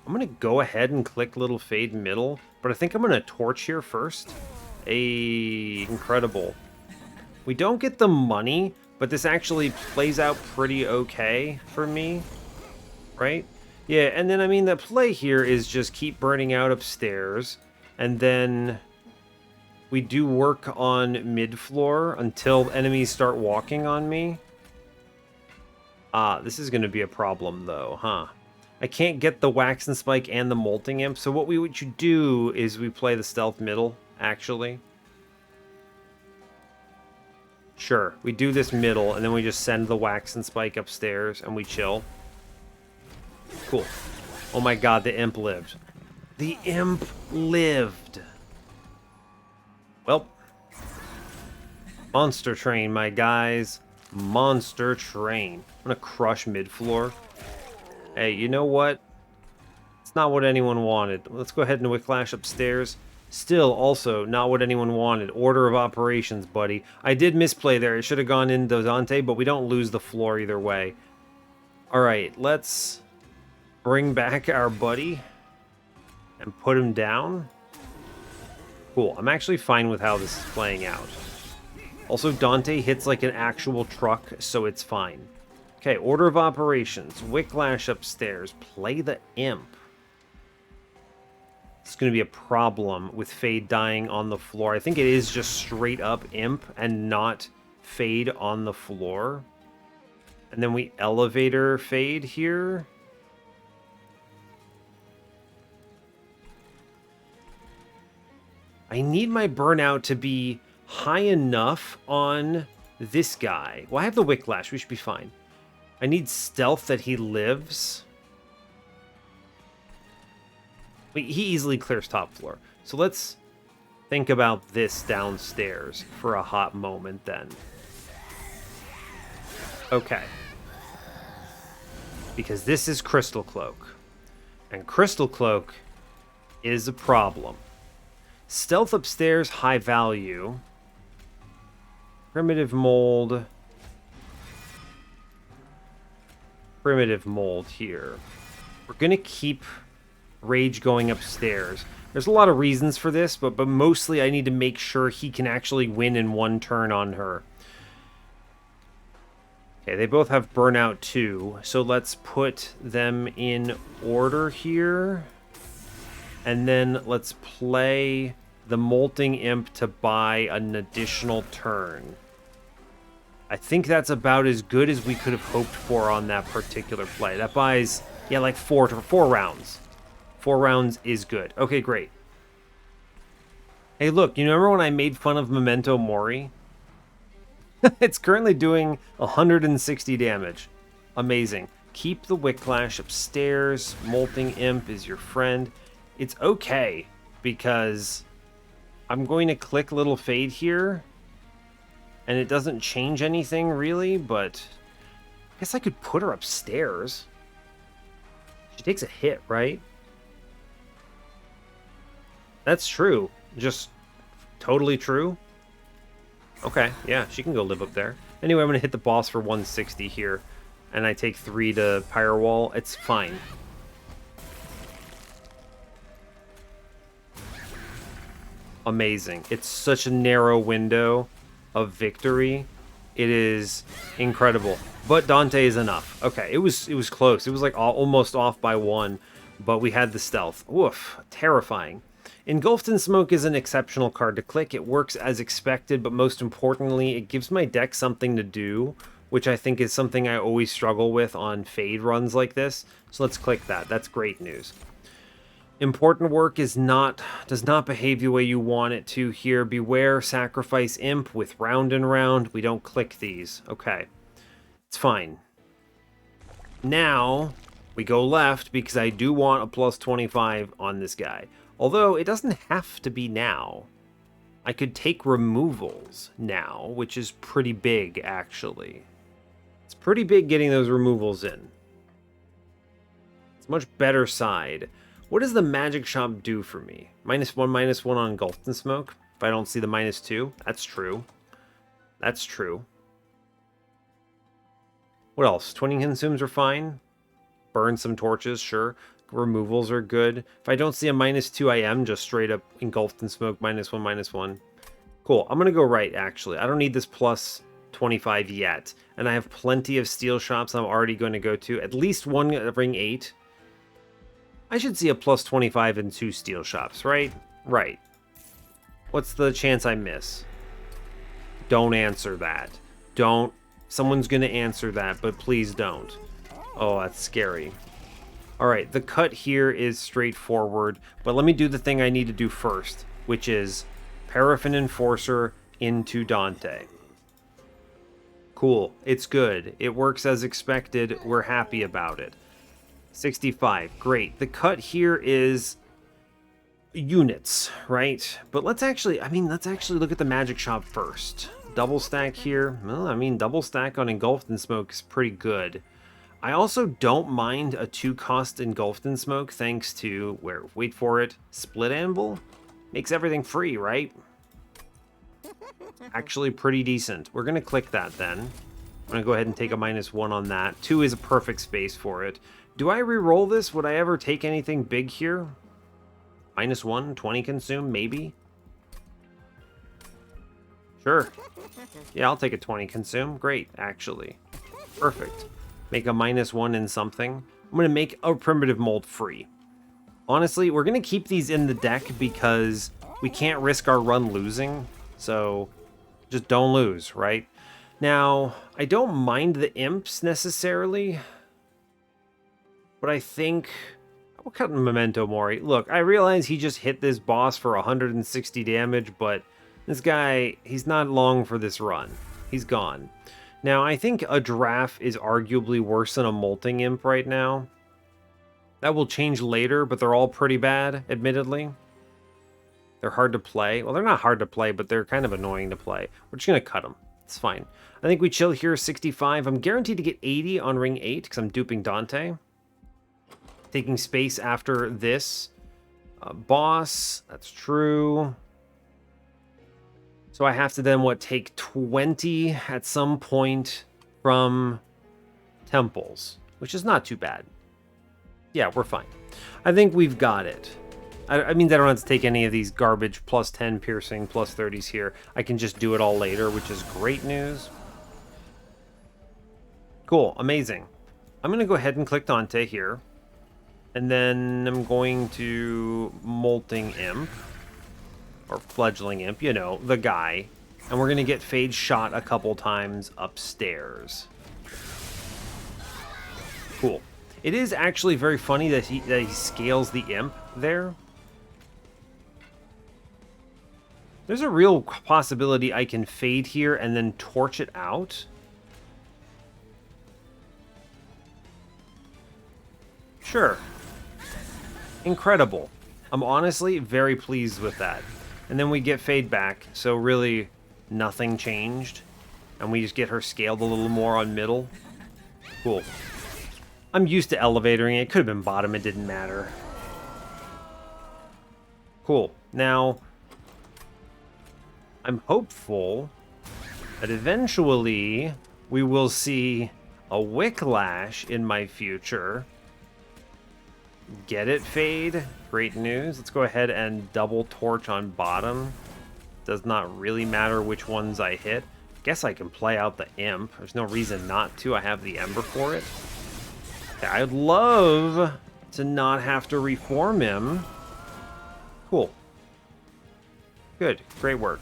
Speaker 1: I'm going to go ahead and click Little Fade Middle, but I think I'm going to Torch here first. Incredible. We don't get the money, but this actually plays out pretty okay for me, right? Yeah, and then, I mean, the play here is just keep burning out upstairs, and then we do work on mid-floor until enemies start walking on me. This is going to be a problem, though, huh? I can't get the Wax and Spike and the Molting Imp, so what we should do is we play the Stealth Middle, actually. Sure, we do this middle, and then we just send the Wax and Spike upstairs, and we chill. Cool. Oh my god, the imp lived. The imp lived. Well, monster train, my guys. Monster train. I'm gonna crush mid-floor. Hey, you know what? It's not what anyone wanted. Let's go ahead and whiplash upstairs. Still, also, not what anyone wanted. Order of operations, buddy. I did misplay there. It should have gone into Dante, but we don't lose the floor either way. Alright, let's bring back our buddy and put him down. Cool. I'm actually fine with how this is playing out. Also, Dante hits like an actual truck, so it's fine. Okay, order of operations. Whiplash upstairs. Play the imp. It's going to be a problem with Fade dying on the floor. I think it is just straight up imp and not Fade on the floor. And then we elevator Fade here. I need my burnout to be high enough on this guy. Well, I have the Whiplash. We should be fine. I need stealth that he lives. He easily clears top floor. So let's think about this downstairs for a hot moment then. Okay. Because this is Crystal Cloak. And Crystal Cloak is a problem. Stealth upstairs, high value. Primitive mold. Primitive mold here. We're going to keep Rage going upstairs. There's a lot of reasons for this, but mostly I need to make sure he can actually win in one turn on her. Okay, they both have Burnout 2, so let's put them in order here. And then let's play the Molting Imp to buy an additional turn. I think that's about as good as we could have hoped for on that particular play. That buys, yeah, like four rounds. 4 rounds is good. Okay, great. Hey, look, you remember when I made fun of Memento Mori? It's currently doing 160 damage. Amazing. Keep the Whiplash upstairs. Molting Imp is your friend. It's okay, because I'm going to click Little Fade here, and it doesn't change anything, really, but I guess I could put her upstairs. She takes a hit, right? That's true. Just totally true. Okay, yeah, she can go live up there. Anyway, I'm going to hit the boss for 160 here, and I take 3 to Pyre Wall. It's fine. Amazing. It's such a narrow window of victory. It is incredible. But Dante is enough. Okay, it was close. It was like almost off by 1, but we had the stealth. Woof, terrifying. Engulfed in Smoke is an exceptional card to click. It works as expected, but most importantly, it gives my deck something to do, which I think is something I always struggle with on Fade runs like this. So let's click that. That's great news. Important work does not behave the way you want it to here. Beware Sacrifice Imp with Round and Round. We don't click these. Okay. It's fine. Now, we go left because I do want a plus 25 on this guy. Although, it doesn't have to be now. I could take removals now, which is pretty big, actually. It's pretty big getting those removals in. It's much better side. What does the Magic Shop do for me? -1/-1 on Engulfed in Smoke? If I don't see the -2? That's true. That's true. What else? Twinning Consumes are fine. Burn some torches, sure. Removals are good. If I don't see a -2, I am just straight up Engulfed in Smoke, -1/-1. Cool. I'm going to go right, actually. I don't need this plus 25 yet. And I have plenty of steel shops I'm already going to go to. At least one ring 8. I should see a plus 25 in 2 steel shops, right? Right. What's the chance I miss? Don't answer that. Don't. Someone's going to answer that, but please don't. Oh, that's scary. Alright, the cut here is straightforward, but let me do the thing I need to do first, which is Paraffin Enforcer into Dante. Cool. It's good. It works as expected. We're happy about it. 65. Great. The cut here is units, right? But let's actually look at the magic shop first. Double stack here. Well, I mean, double stack on Engulfed in Smoke is pretty good. I also don't mind a 2-cost Engulfed in Smoke thanks to, wait for it, Split Anvil. Makes everything free, right? Actually pretty decent. We're going to click that then. I'm going to go ahead and take a -1 on that. 2 is a perfect space for it. Do I re-roll this? Would I ever take anything big here? -1, 20 consume, maybe? Sure. Yeah, I'll take a 20 consume. Great, actually. Perfect. Make a -1 in something. I'm going to make a primitive mold free. Honestly, we're going to keep these in the deck because we can't risk our run losing. So just don't lose, right? Now, I don't mind the imps necessarily, but I think we'll cut Memento Mori. Look, I realize he just hit this boss for 160 damage, but this guy, he's not long for this run. He's gone. Now, I think a Giraffe is arguably worse than a Molting Imp right now. That will change later, but they're all pretty bad, admittedly. They're hard to play. Well, they're not hard to play, but they're kind of annoying to play. We're just going to cut them. It's fine. I think we chill here 65. I'm guaranteed to get 80 on ring 8 because I'm duping Dante. Taking space after this boss. That's true. So I have to then, take 20 at some point from temples, which is not too bad. Yeah, we're fine. I think we've got it. I mean, I don't have to take any of these garbage +10 piercing, +30s here. I can just do it all later, which is great news. Cool, amazing. I'm going to go ahead and click Dante here. And then I'm going to Molting Imp. Or Fledgling Imp, you know, the guy. And we're going to get Fade shot a couple times upstairs. Cool. It is actually very funny that he scales the Imp there. There's a real possibility I can Fade here and then torch it out. Sure. Incredible. I'm honestly very pleased with that. And then we get Fade back, so really nothing changed. And we just get her scaled a little more on middle. Cool. I'm used to elevatoring it. It could have been bottom, it didn't matter. Cool. Now, I'm hopeful that eventually we will see a Wicklash in my future. Get it, Fade? Great news. Let's go ahead and double torch on bottom. Does not really matter which ones I hit. Guess I can play out the Imp. There's no reason not to. I have the Ember for it. I'd love to not have to reform him. Cool. Good. Great work.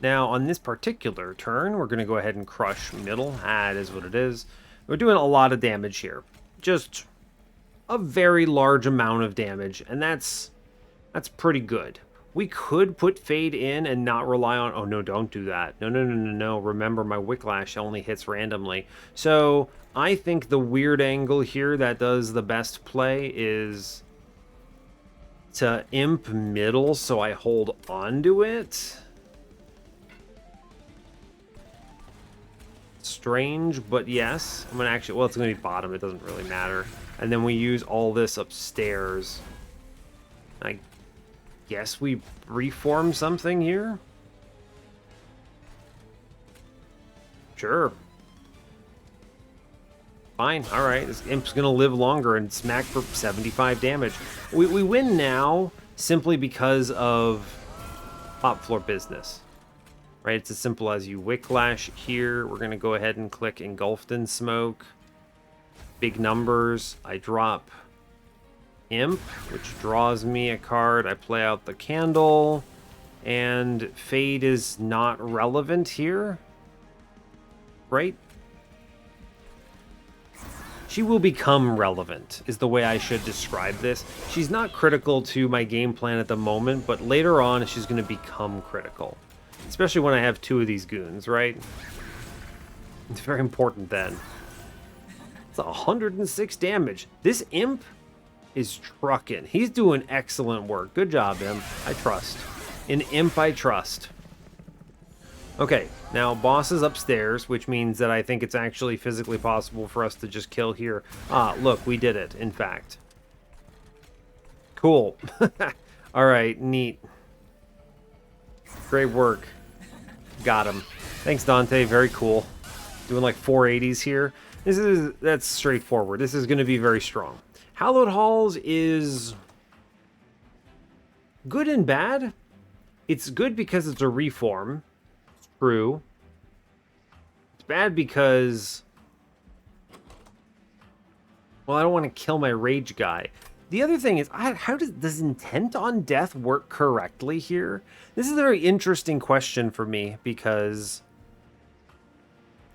Speaker 1: Now, on this particular turn, we're going to go ahead and crush middle. It is what it is. We're doing a lot of damage here. Just a very large amount of damage, and that's pretty good. We could put Fade in and not rely on... Oh, no, don't do that. No. Remember, my Wicklash only hits randomly. So I think the weird angle here that does the best play is to Imp middle so I hold onto it. Strange, but yes. I'm gonna actually... Well, it's gonna be bottom. It doesn't really matter. And then we use all this upstairs. I guess we reform something here? Sure. Fine. Alright. This Imp's gonna live longer and smack for 75 damage. We win now simply because of top floor business. Right? It's as simple as you Wicklash here. We're gonna go ahead and click Engulfed in Smoke. Big numbers. I drop Imp, which draws me a card. I play out the Candle, and Fade is not relevant here, right? She will become relevant, is the way I should describe this. She's not critical to my game plan at the moment, but later on she's going to become critical. Especially when I have 2 of these goons, right? It's very important then. That's 106 damage. This imp is trucking. He's doing excellent work. Good job, imp. I trust. In imp, I trust. Okay, now boss is upstairs, which means that I think it's actually physically possible for us to just kill here. Ah, look, we did it, in fact. Cool. All right, neat. Great work. Got him. Thanks, Dante. Very cool. Doing like 480s here. That's straightforward. This is going to be very strong. Hallowed Halls is good and bad. It's good because it's a reform. It's true. It's bad because, well, I don't want to kill my rage guy. The other thing is, how does intent on death work correctly here? This is a very interesting question for me, because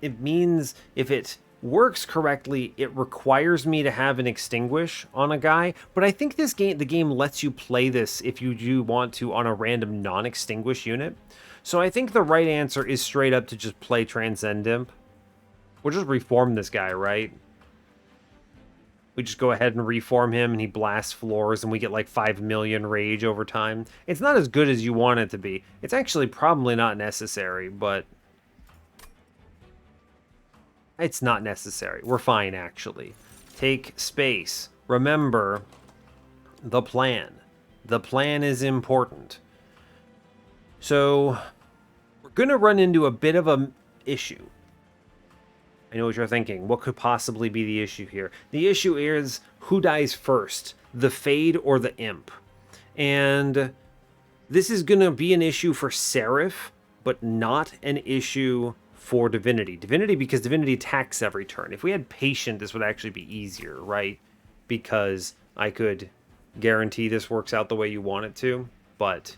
Speaker 1: it means if it works correctly, it requires me to have an extinguish on a guy. But I think the game lets you play this if you do want to on a random non-extinguish unit. So I think the right answer is straight up to just play Transcend Imp. We'll just reform this guy, right? We just go ahead and reform him, and he blasts floors, and we get like 5 million rage over time. It's not as good as you want it to be. It's actually probably not necessary, but it's not necessary. We're fine, actually. Take space. Remember the plan. The plan is important. So we're going to run into a bit of an issue. I know what you're thinking. What could possibly be the issue here? The issue is who dies first, the Fade or the Imp. And this is going to be an issue for Seraph, but not an issue for Divinity. Divinity, because Divinity attacks every turn. If we had Patient, this would actually be easier, right? Because I could guarantee this works out the way you want it to, but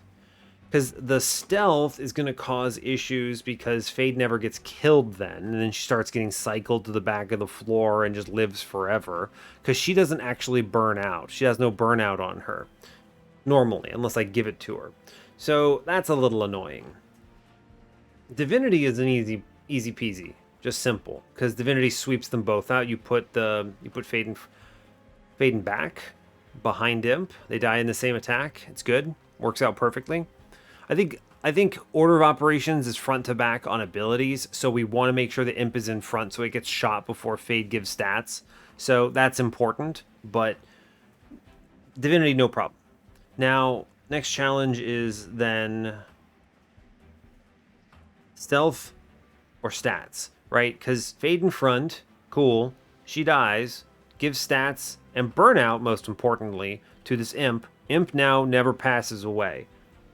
Speaker 1: because the stealth is going to cause issues because Fade never gets killed then, and then she starts getting cycled to the back of the floor and just lives forever, because she doesn't actually burn out. She has no burnout on her, normally, unless I give it to her. So that's a little annoying. Divinity is an easy peasy, just simple, because Divinity sweeps them both out. You put Fade and back behind Imp. They die in the same attack. It's good. Works out perfectly. I think order of operations is front to back on abilities, so we want to make sure the Imp is in front so it gets shot before Fade gives stats. So that's important, but Divinity, no problem. Now, next challenge is then stealth or stats, right? Because Fade in front, cool, she dies, gives stats, and burnout, most importantly, to this Imp. Imp now never passes away.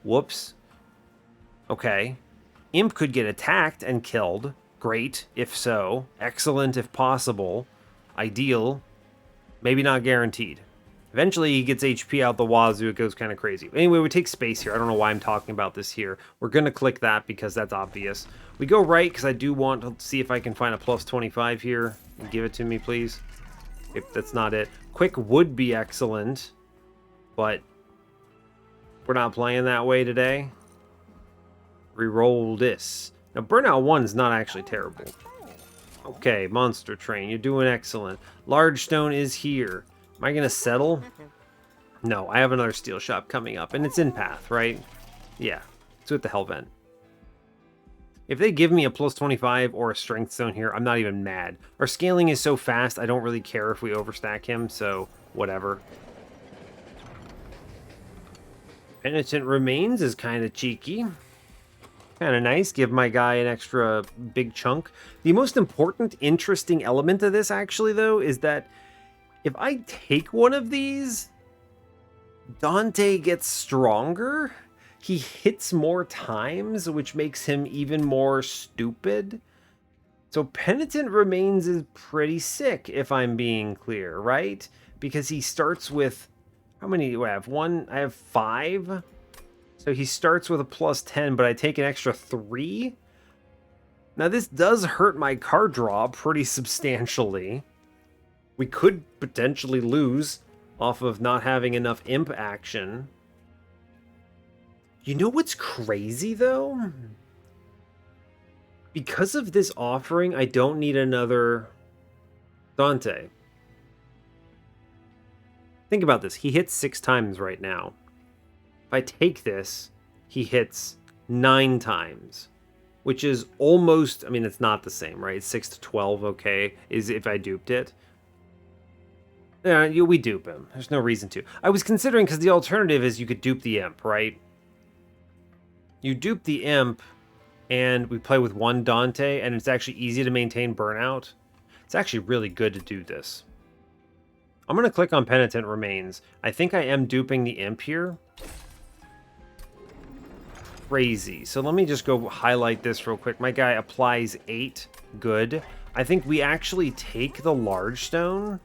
Speaker 1: Whoops. Okay. Imp could get attacked and killed. Great, if so. Excellent, if possible. Ideal. Maybe not guaranteed. Eventually, he gets HP out the wazoo. It goes kind of crazy. Anyway, we take space here. I don't know why I'm talking about this here. We're going to click that because that's obvious. We go right because I do want to see if I can find a plus 25 here. Give it to me, please. If that's not it. Quick would be excellent, but we're not playing that way today. Reroll this. Now, Burnout 1 is not actually terrible. Okay, Monster Train, you're doing excellent. Large Stone is here. Am I going to settle? No, I have another Steel Shop coming up, and it's in path, right? Yeah, it's with the Hellvent. If they give me a plus 25 or a Strength Stone here, I'm not even mad. Our scaling is so fast, I don't really care if we overstack him, so whatever. Penitent Remains is kind of cheeky. Kind of nice. Give my guy an extra big chunk. The most important, interesting element of this, actually, though, is that if I take one of these, Dante gets stronger. He hits more times, which makes him even more stupid. So Penitent Remains is pretty sick, if I'm being clear, right? Because he starts with... How many do I have? I have 5. So he starts with a plus 10, but I take an extra 3. Now this does hurt my card draw pretty substantially. We could potentially lose off of not having enough Imp action. You know what's crazy though? Because of this offering, I don't need another Dante. Think about this. He hits 6 times right now. If I take this, he hits 9 times, which is almost, I mean, it's not the same, right? It's 6 to 12, okay, is if I duped it. Yeah, we dupe him. There's no reason to. I was considering, because the alternative is you could dupe the imp, right? You dupe the imp, and we play with 1 Dante, and it's actually easy to maintain burnout. It's actually really good to do this. I'm going to click on Penitent Remains. I think I am duping the imp here. Crazy. So let me just go highlight this real quick. My guy applies 8. Good. I think we actually take the large stone.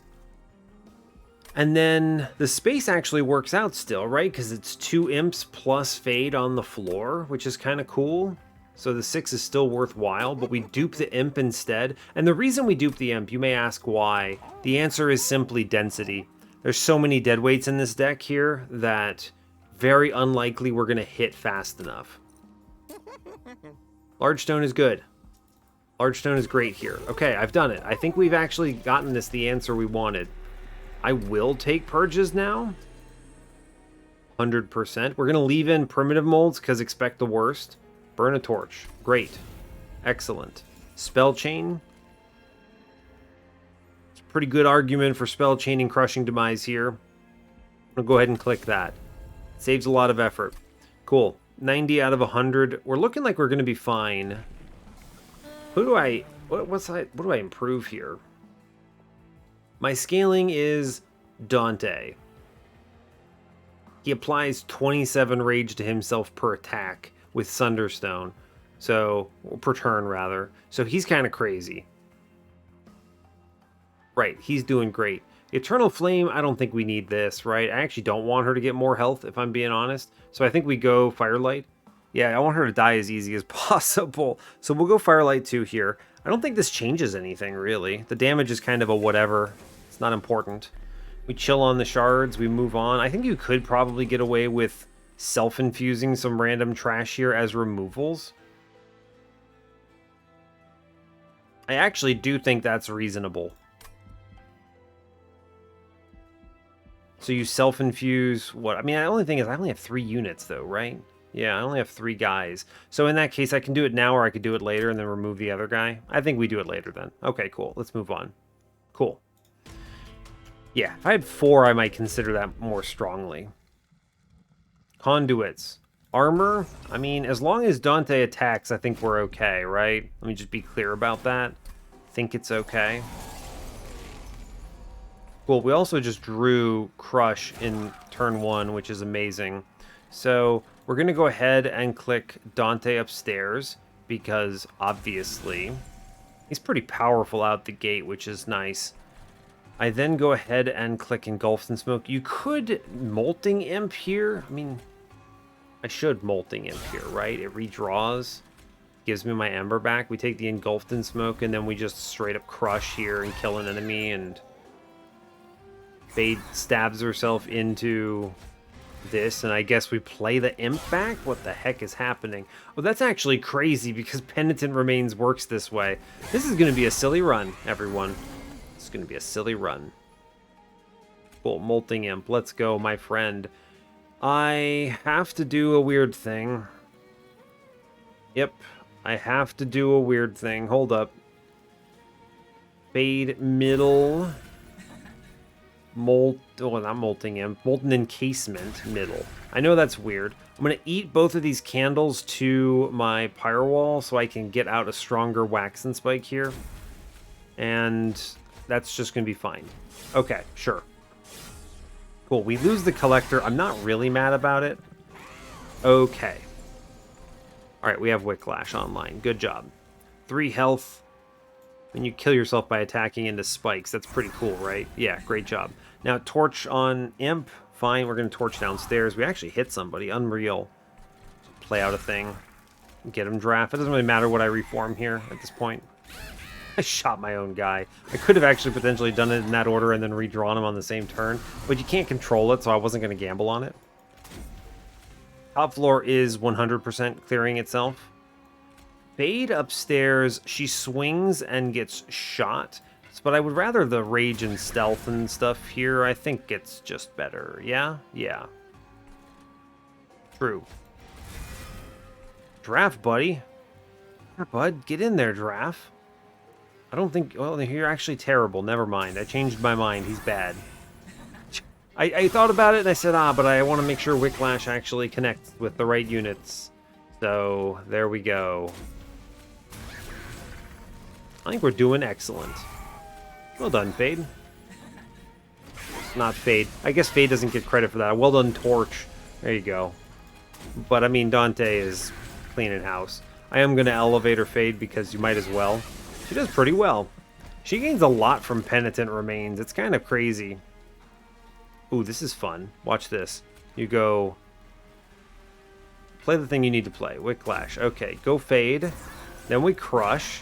Speaker 1: And then the space actually works out still, right? Because it's 2 imps plus fade on the floor, which is kind of cool. So the 6 is still worthwhile, but we dupe the imp instead. And the reason we dupe the imp, you may ask why. The answer is simply density. There's so many dead weights in this deck here that very unlikely we're going to hit fast enough. Large stone is good. Large stone is great here. Okay, I've done it. I think we've actually gotten this the answer we wanted. I will take purges now. 100%. We're going to leave in primitive molds because expect the worst. Burn a torch. Great. Excellent. Spell chain. It's a pretty good argument for spell chaining crushing demise here. I'll go ahead and click that. Saves a lot of effort. Cool. 90 out of 100. We're looking like we're going to be fine. Who do I... What do I improve here? My scaling is Dante. He applies 27 rage to himself per attack with Sunderstone. So, per turn rather. So he's kind of crazy. Right, he's doing great. Eternal Flame, I don't think we need this, right? I actually don't want her to get more health, if I'm being honest. So I think we go Firelight. Yeah, I want her to die as easy as possible. So we'll go Firelight 2 here. I don't think this changes anything, really. The damage is kind of a whatever. It's not important. We chill on the shards. We move on. I think you could probably get away with self-infusing some random trash here as removals. I actually do think that's reasonable. So you self-infuse what? I mean, the only thing is I only have 3 units though, right? Yeah, I only have 3 guys. So in that case, I can do it now or I could do it later and then remove the other guy. I think we do it later then. Okay, cool. Let's move on. Cool. Yeah, if I had 4, I might consider that more strongly. Conduits. Armor, I mean, as long as Dante attacks, I think we're okay, right? Let me just be clear about that. I think it's okay. Cool, we also just drew Crush in turn 1, which is amazing. So we're going to go ahead and click Dante upstairs, because obviously he's pretty powerful out the gate, which is nice. I then go ahead and click Engulfed in Smoke. You could Molting Imp here. I mean, I should Molting Imp here, right? It redraws, gives me my Ember back. We take the Engulfed in Smoke, and then we just straight up crush here and kill an enemy, and Fade stabs herself into this, and I guess we play the Imp back? What the heck is happening? Well, that's actually crazy, because Penitent Remains works this way. This is going to be a silly run, everyone. It's going to be a silly run. Cool, Molting Imp. Let's go, my friend. I have to do a weird thing. Yep, I have to do a weird thing. Hold up. Fade middle. Oh, not Molting Imp. Molten Encasement middle. I know that's weird. I'm going to eat both of these candles to my Pyre Wall so I can get out a stronger Waxen Spike here. And that's just going to be fine. Okay, sure. Cool, we lose the Collector. I'm not really mad about it. Okay. Alright, we have Wicklash online. Good job. 3 health. And you kill yourself by attacking into spikes. That's pretty cool, right? Yeah, great job. Now, Torch on Imp. Fine, we're going to Torch downstairs. We actually hit somebody. Unreal. Play out a thing. Get him draft. It doesn't really matter what I reform here at this point. I shot my own guy. I could have actually potentially done it in that order and then redrawn him on the same turn, but you can't control it, so I wasn't going to gamble on it. Top floor is 100% clearing itself. Fade upstairs, she swings and gets shot. but I would rather the rage and stealth and stuff here. I think it's just better. Yeah? Yeah. True. Giraffe, buddy. Yeah, bud, get in there, Giraffe. I don't think... Well, you're actually terrible. Never mind. I changed my mind. He's bad. I thought about it and I said, but I want to make sure Wicklash actually connects with the right units. So, there we go. I think we're doing excellent. Well done, Fade. Not Fade. I guess Fade doesn't get credit for that. Well done, Torch. There you go. But, I mean, Dante is cleaning house. I am going to elevate her Fade because you might as well. She does pretty well. She gains a lot from Penitent Remains. It's kind of crazy. Ooh, this is fun. Watch this. You go... Play the thing you need to play. Wicklash. Okay, go Fade. Then we Crush,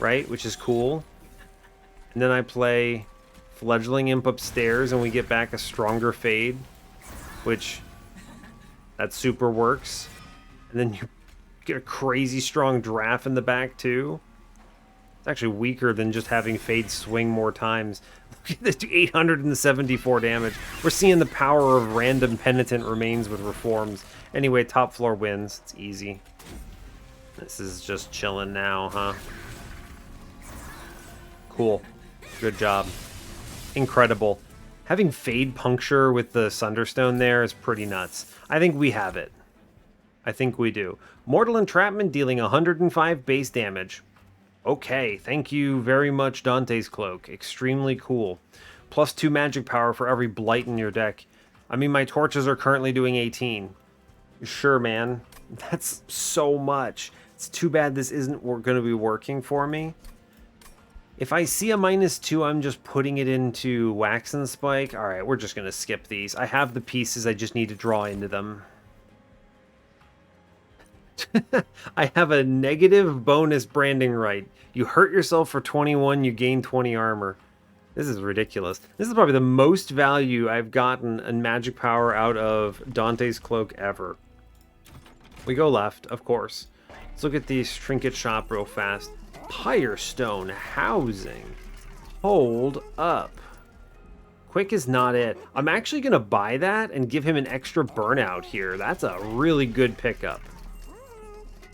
Speaker 1: right? Which is cool. And then I play Fledgling Imp upstairs and we get back a stronger Fade. Which... That super works. And then you get a crazy strong Giraffe in the back too. It's actually weaker than just having Fade swing more times. Look at this, do 874 damage. We're seeing the power of random Penitent Remains with Reforms. Anyway, top floor wins. It's easy. This is just chilling now, huh? Cool. Good job. Incredible. Having Fade puncture with the Sunderstone there is pretty nuts. I think we have it. I think we do. Mortal Entrapment dealing 105 base damage. Okay, thank you very much, Dante's Cloak. Extremely cool. +2 magic power for every blight in your deck. I mean, my torches are currently doing 18. Sure, man. That's so much. It's too bad this isn't going to be working for me. If I see a -2, I'm just putting it into Wax and Spike. Alright, we're just going to skip these. I have the pieces, I just need to draw into them. I have a negative bonus branding right. You hurt yourself for 21, you gain 20 armor. This is ridiculous. This is probably the most value I've gotten in magic power out of Dante's Cloak ever. We go left, of course. Let's look at the trinket shop real fast. Firestone housing. Hold up. Quick is not it. I'm actually going to buy that and give him an extra burnout here. That's a really good pickup.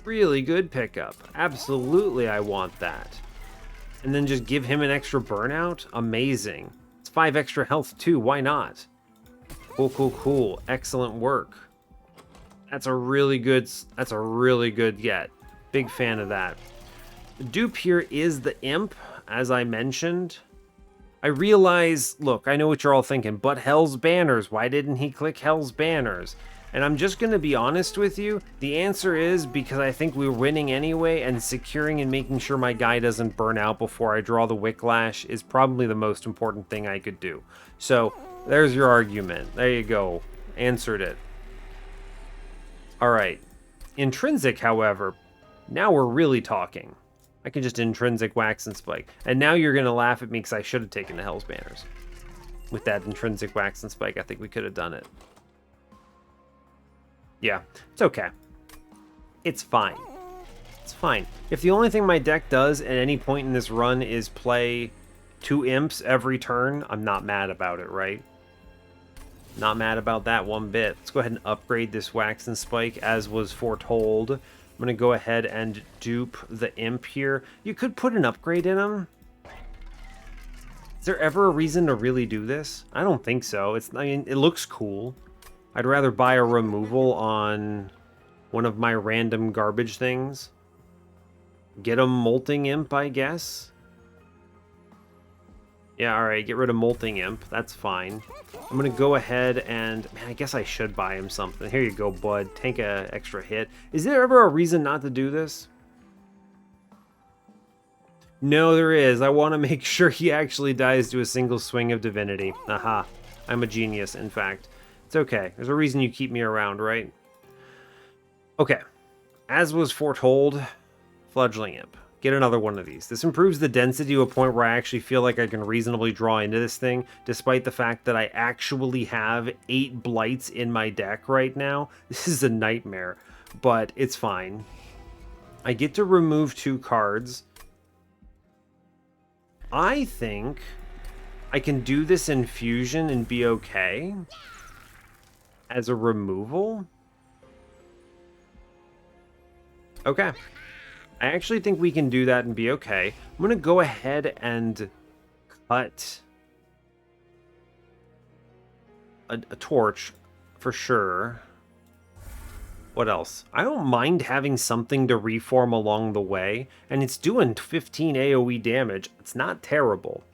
Speaker 1: Really good pickup. Absolutely, I want that. And then just give him an extra burnout? Amazing. It's 5 extra health too, why not? Cool, cool, cool. Excellent work. That's a really good get. Big fan of that. The dupe here is the Imp, as I mentioned. I realize, look, I know what you're all thinking, but Hell's Banners, why didn't he click Hell's Banners? And I'm just going to be honest with you. The answer is because I think we're winning anyway, and securing and making sure my guy doesn't burn out before I draw the Wicklash is probably the most important thing I could do. So, there's your argument. There you go. Answered it. Alright. Intrinsic, however, now we're really talking. I can just intrinsic Wax and Spike. And now you're going to laugh at me because I should have taken the Hell's Banners. With that intrinsic Wax and Spike, I think we could have done it. Yeah, it's okay. It's fine. It's fine. If the only thing my deck does at any point in this run is play 2 imps every turn, I'm not mad about it, right? Not mad about that one bit. Let's go ahead and upgrade this Wax and Spike as was foretold. I'm going to go ahead and dupe the imp here. You could put an upgrade in him. Is there ever a reason to really do this? I don't think so. I mean, it looks cool. I'd rather buy a removal on one of my random garbage things. Get a Molting Imp, I guess. Yeah, alright, get rid of Molting Imp. That's fine. I'm going to go ahead and... Man, I guess I should buy him something. Here you go, bud. Take a extra hit. Is there ever a reason not to do this? No, there is. I want to make sure he actually dies to a single swing of Divinity. Aha. I'm a genius, in fact. It's okay. There's a reason you keep me around, right? Okay. As was foretold, Fledgling Imp. Get another one of these. This improves the density to a point where I actually feel like I can reasonably draw into this thing, despite the fact that I actually have 8 blights in my deck right now. This is a nightmare, but it's fine. I get to remove 2 cards. I think I can do this infusion and be okay as a removal. Okay. I actually think we can do that and be okay. I'm going to go ahead and cut a torch for sure. What else? I don't mind having something to reform along the way, and it's doing 15 AoE damage. It's not terrible.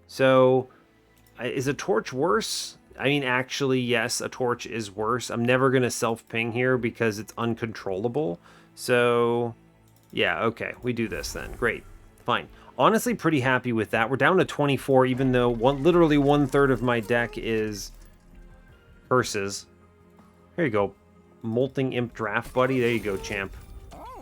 Speaker 1: So, is a torch worse? I mean, actually, yes, a torch is worse. I'm never going to self-ping here because it's uncontrollable. So, yeah, okay, we do this then. Great, fine. Honestly, pretty happy with that. We're down to 24, even though literally 1/3 of my deck is curses. Here you go. Molting Imp Draft Buddy. There you go, champ.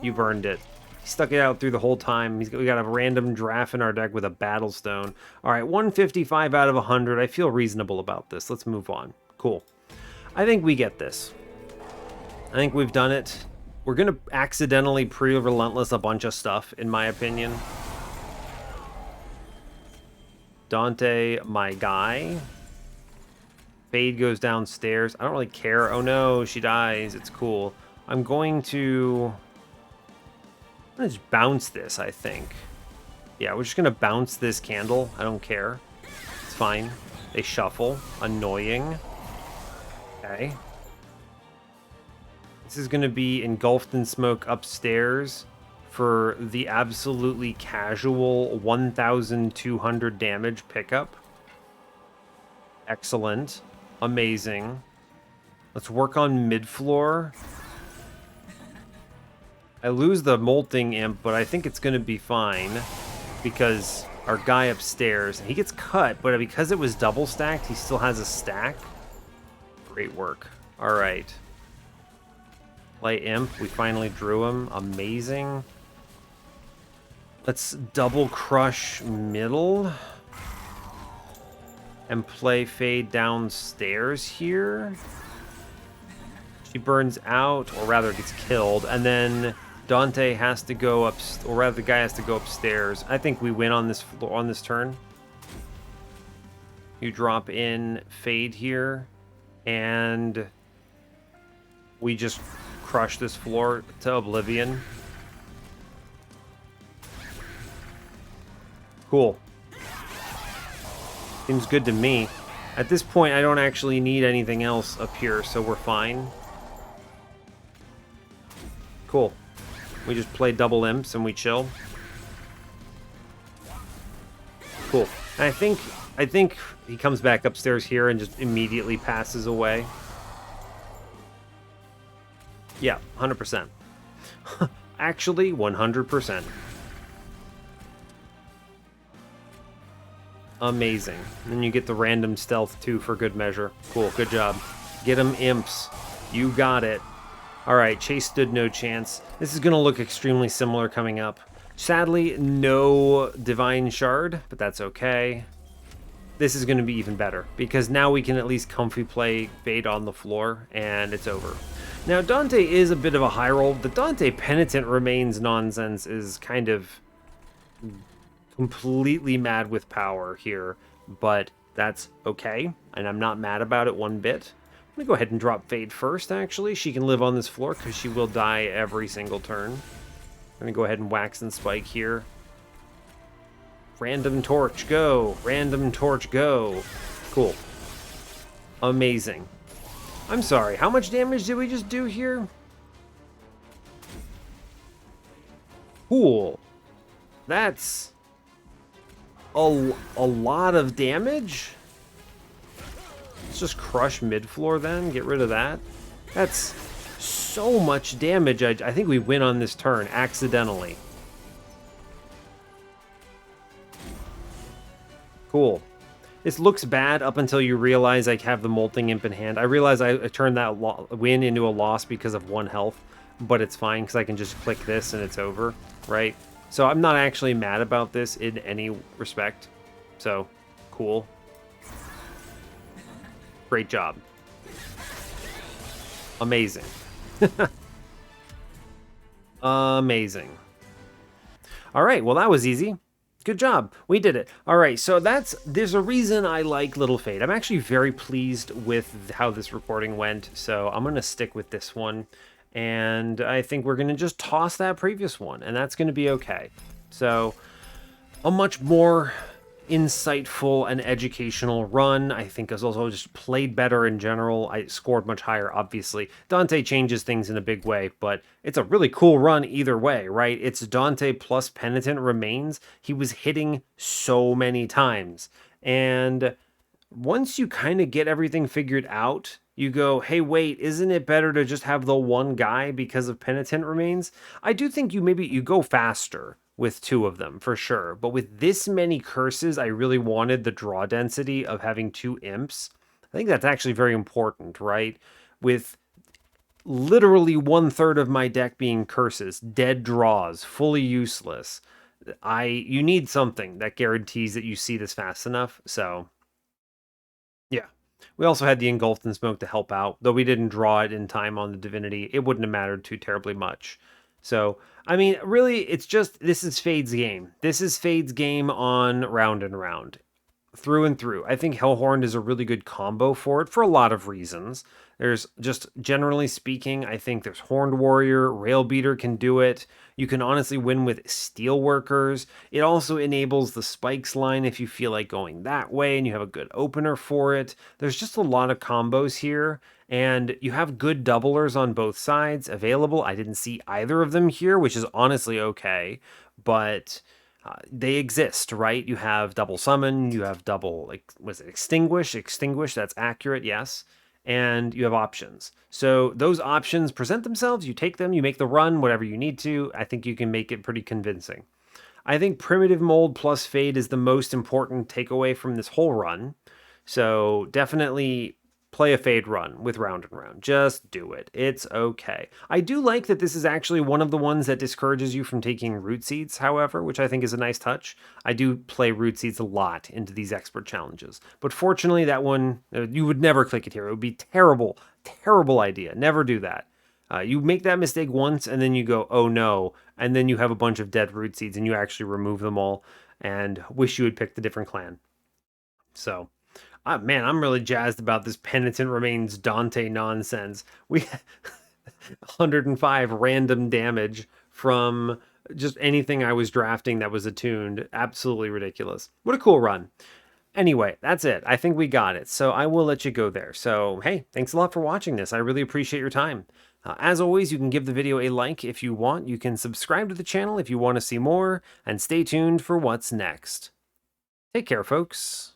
Speaker 1: You've earned it. He stuck it out through the whole time. We got a random draft in our deck with a Battlestone. All right, 155 out of 100. I feel reasonable about this. Let's move on. Cool. I think we get this. I think we've done it. We're going to accidentally pre-relentless a bunch of stuff, in my opinion. Dante, my guy. Fade goes downstairs. I don't really care. Oh no, she dies. It's cool. I'm going to just bounce this, I think. Yeah, we're just going to bounce this candle. I don't care. It's fine. They shuffle. Annoying. Okay. This is going to be engulfed in smoke upstairs for the absolutely casual 1,200 damage pickup. Excellent. Amazing. Let's work on mid-floor. I lose the molting imp, but I think it's going to be fine because our guy upstairs, he gets cut, but because it was double stacked, he still has a stack. Great work. All right. Light imp, we finally drew him. Amazing. Let's double crush middle and play fade downstairs here. She burns out, or rather gets killed, and then Dante has to go up, or rather the guy has to go upstairs. I think we win on this floor, on this turn. You drop in fade here, and we just crush this floor to oblivion. Cool. Seems good to me. At this point, I don't actually need anything else up here, so we're fine. Cool. We just play double imps and we chill. Cool. And I think he comes back upstairs here and just immediately passes away. Yeah, 100%. Actually, 100%. Amazing. And then you get the random stealth too for good measure. Cool, good job. Get them imps. You got it. Alright, Chase stood no chance. This is going to look extremely similar coming up. Sadly, no Divine Shard, but that's okay. This is going to be even better, because now we can at least comfy play Fade on the floor, and it's over. Now, Dante is a bit of a high roll. The Dante Penitent Remains nonsense is kind of completely mad with power here, but that's okay, and I'm not mad about it one bit. I'm going to go ahead and drop Fade first, actually. She can live on this floor because she will die every single turn. I'm going to go ahead and Wax and Spike here. Random Torch, go! Random Torch, go! Cool. Amazing. I'm sorry, how much damage did we just do here? Cool. That's a lot of damage? Let's just crush mid-floor then, get rid of that. That's so much damage. I think we win on this turn, accidentally. Cool. This looks bad up until you realize I have the Molting Imp in hand. I realize I turned that win into a loss because of 1 health, but it's fine because I can just click this and it's over, right? So I'm not actually mad about this in any respect. So, cool. Great job. Amazing. Amazing. All right, well, that was easy. Good job. We did it. All right, so there's a reason I like Little Fate. I'm actually very pleased with how this recording went, so I'm going to stick with this one. And I think we're going to just toss that previous one, and that's going to be okay. So, a much more insightful and educational run. I think has also just played better in general. I scored much higher, obviously. Dante changes things in a big way, but it's a really cool run either way, right? It's Dante plus Penitent Remains. He was hitting so many times. And once you kind of get everything figured out, you go, hey, wait, isn't it better to just have the one guy because of Penitent Remains? I do think you go faster with two of them for sure. But with this many curses, I really wanted the draw density of having two imps. I think that's actually very important, right? With literally 1/3 of my deck being curses, dead draws, fully useless. You need something that guarantees that you see this fast enough. So yeah. We also had the Engulfed in Smoke to help out, though we didn't draw it in time on the Divinity. It wouldn't have mattered too terribly much. So, I mean, really, it's just this is Fade's game. This is Fade's game on Round and Round through and through. I think Hellhorned is a really good combo for it for a lot of reasons. There's just generally speaking, I think there's Horned Warrior, Railbeater can do it. You can honestly win with Steelworkers. It also enables the Spikes line if you feel like going that way and you have a good opener for it. There's just a lot of combos here, and you have good doublers on both sides available. I didn't see either of them here, which is honestly okay, but they exist, right? You have double summon, you have double, like, was it extinguish? Extinguish, that's accurate, yes. And you have options. So those options present themselves, you take them, you make the run, whatever you need to. I think you can make it pretty convincing. I think Primitive Mold plus Fade is the most important takeaway from this whole run. So definitely play a Fade run with Round and Round. Just do it. It's okay. I do like that this is actually one of the ones that discourages you from taking Root Seeds, however, which I think is a nice touch. I do play Root Seeds a lot into these expert challenges. But fortunately, that one, you would never click it here. It would be terrible, terrible idea. Never do that. You make that mistake once and then you go, oh no, and then you have a bunch of dead Root Seeds and you actually remove them all and wish you had picked a different clan. So, man, I'm really jazzed about this Penitent Remains Dante nonsense. We 105 random damage from just anything I was drafting that was attuned. Absolutely ridiculous. What a cool run. Anyway, that's it. I think we got it. So I will let you go there. So, hey, thanks a lot for watching this. I really appreciate your time. As always, you can give the video a like if you want. You can subscribe to the channel if you want to see more. And stay tuned for what's next. Take care, folks.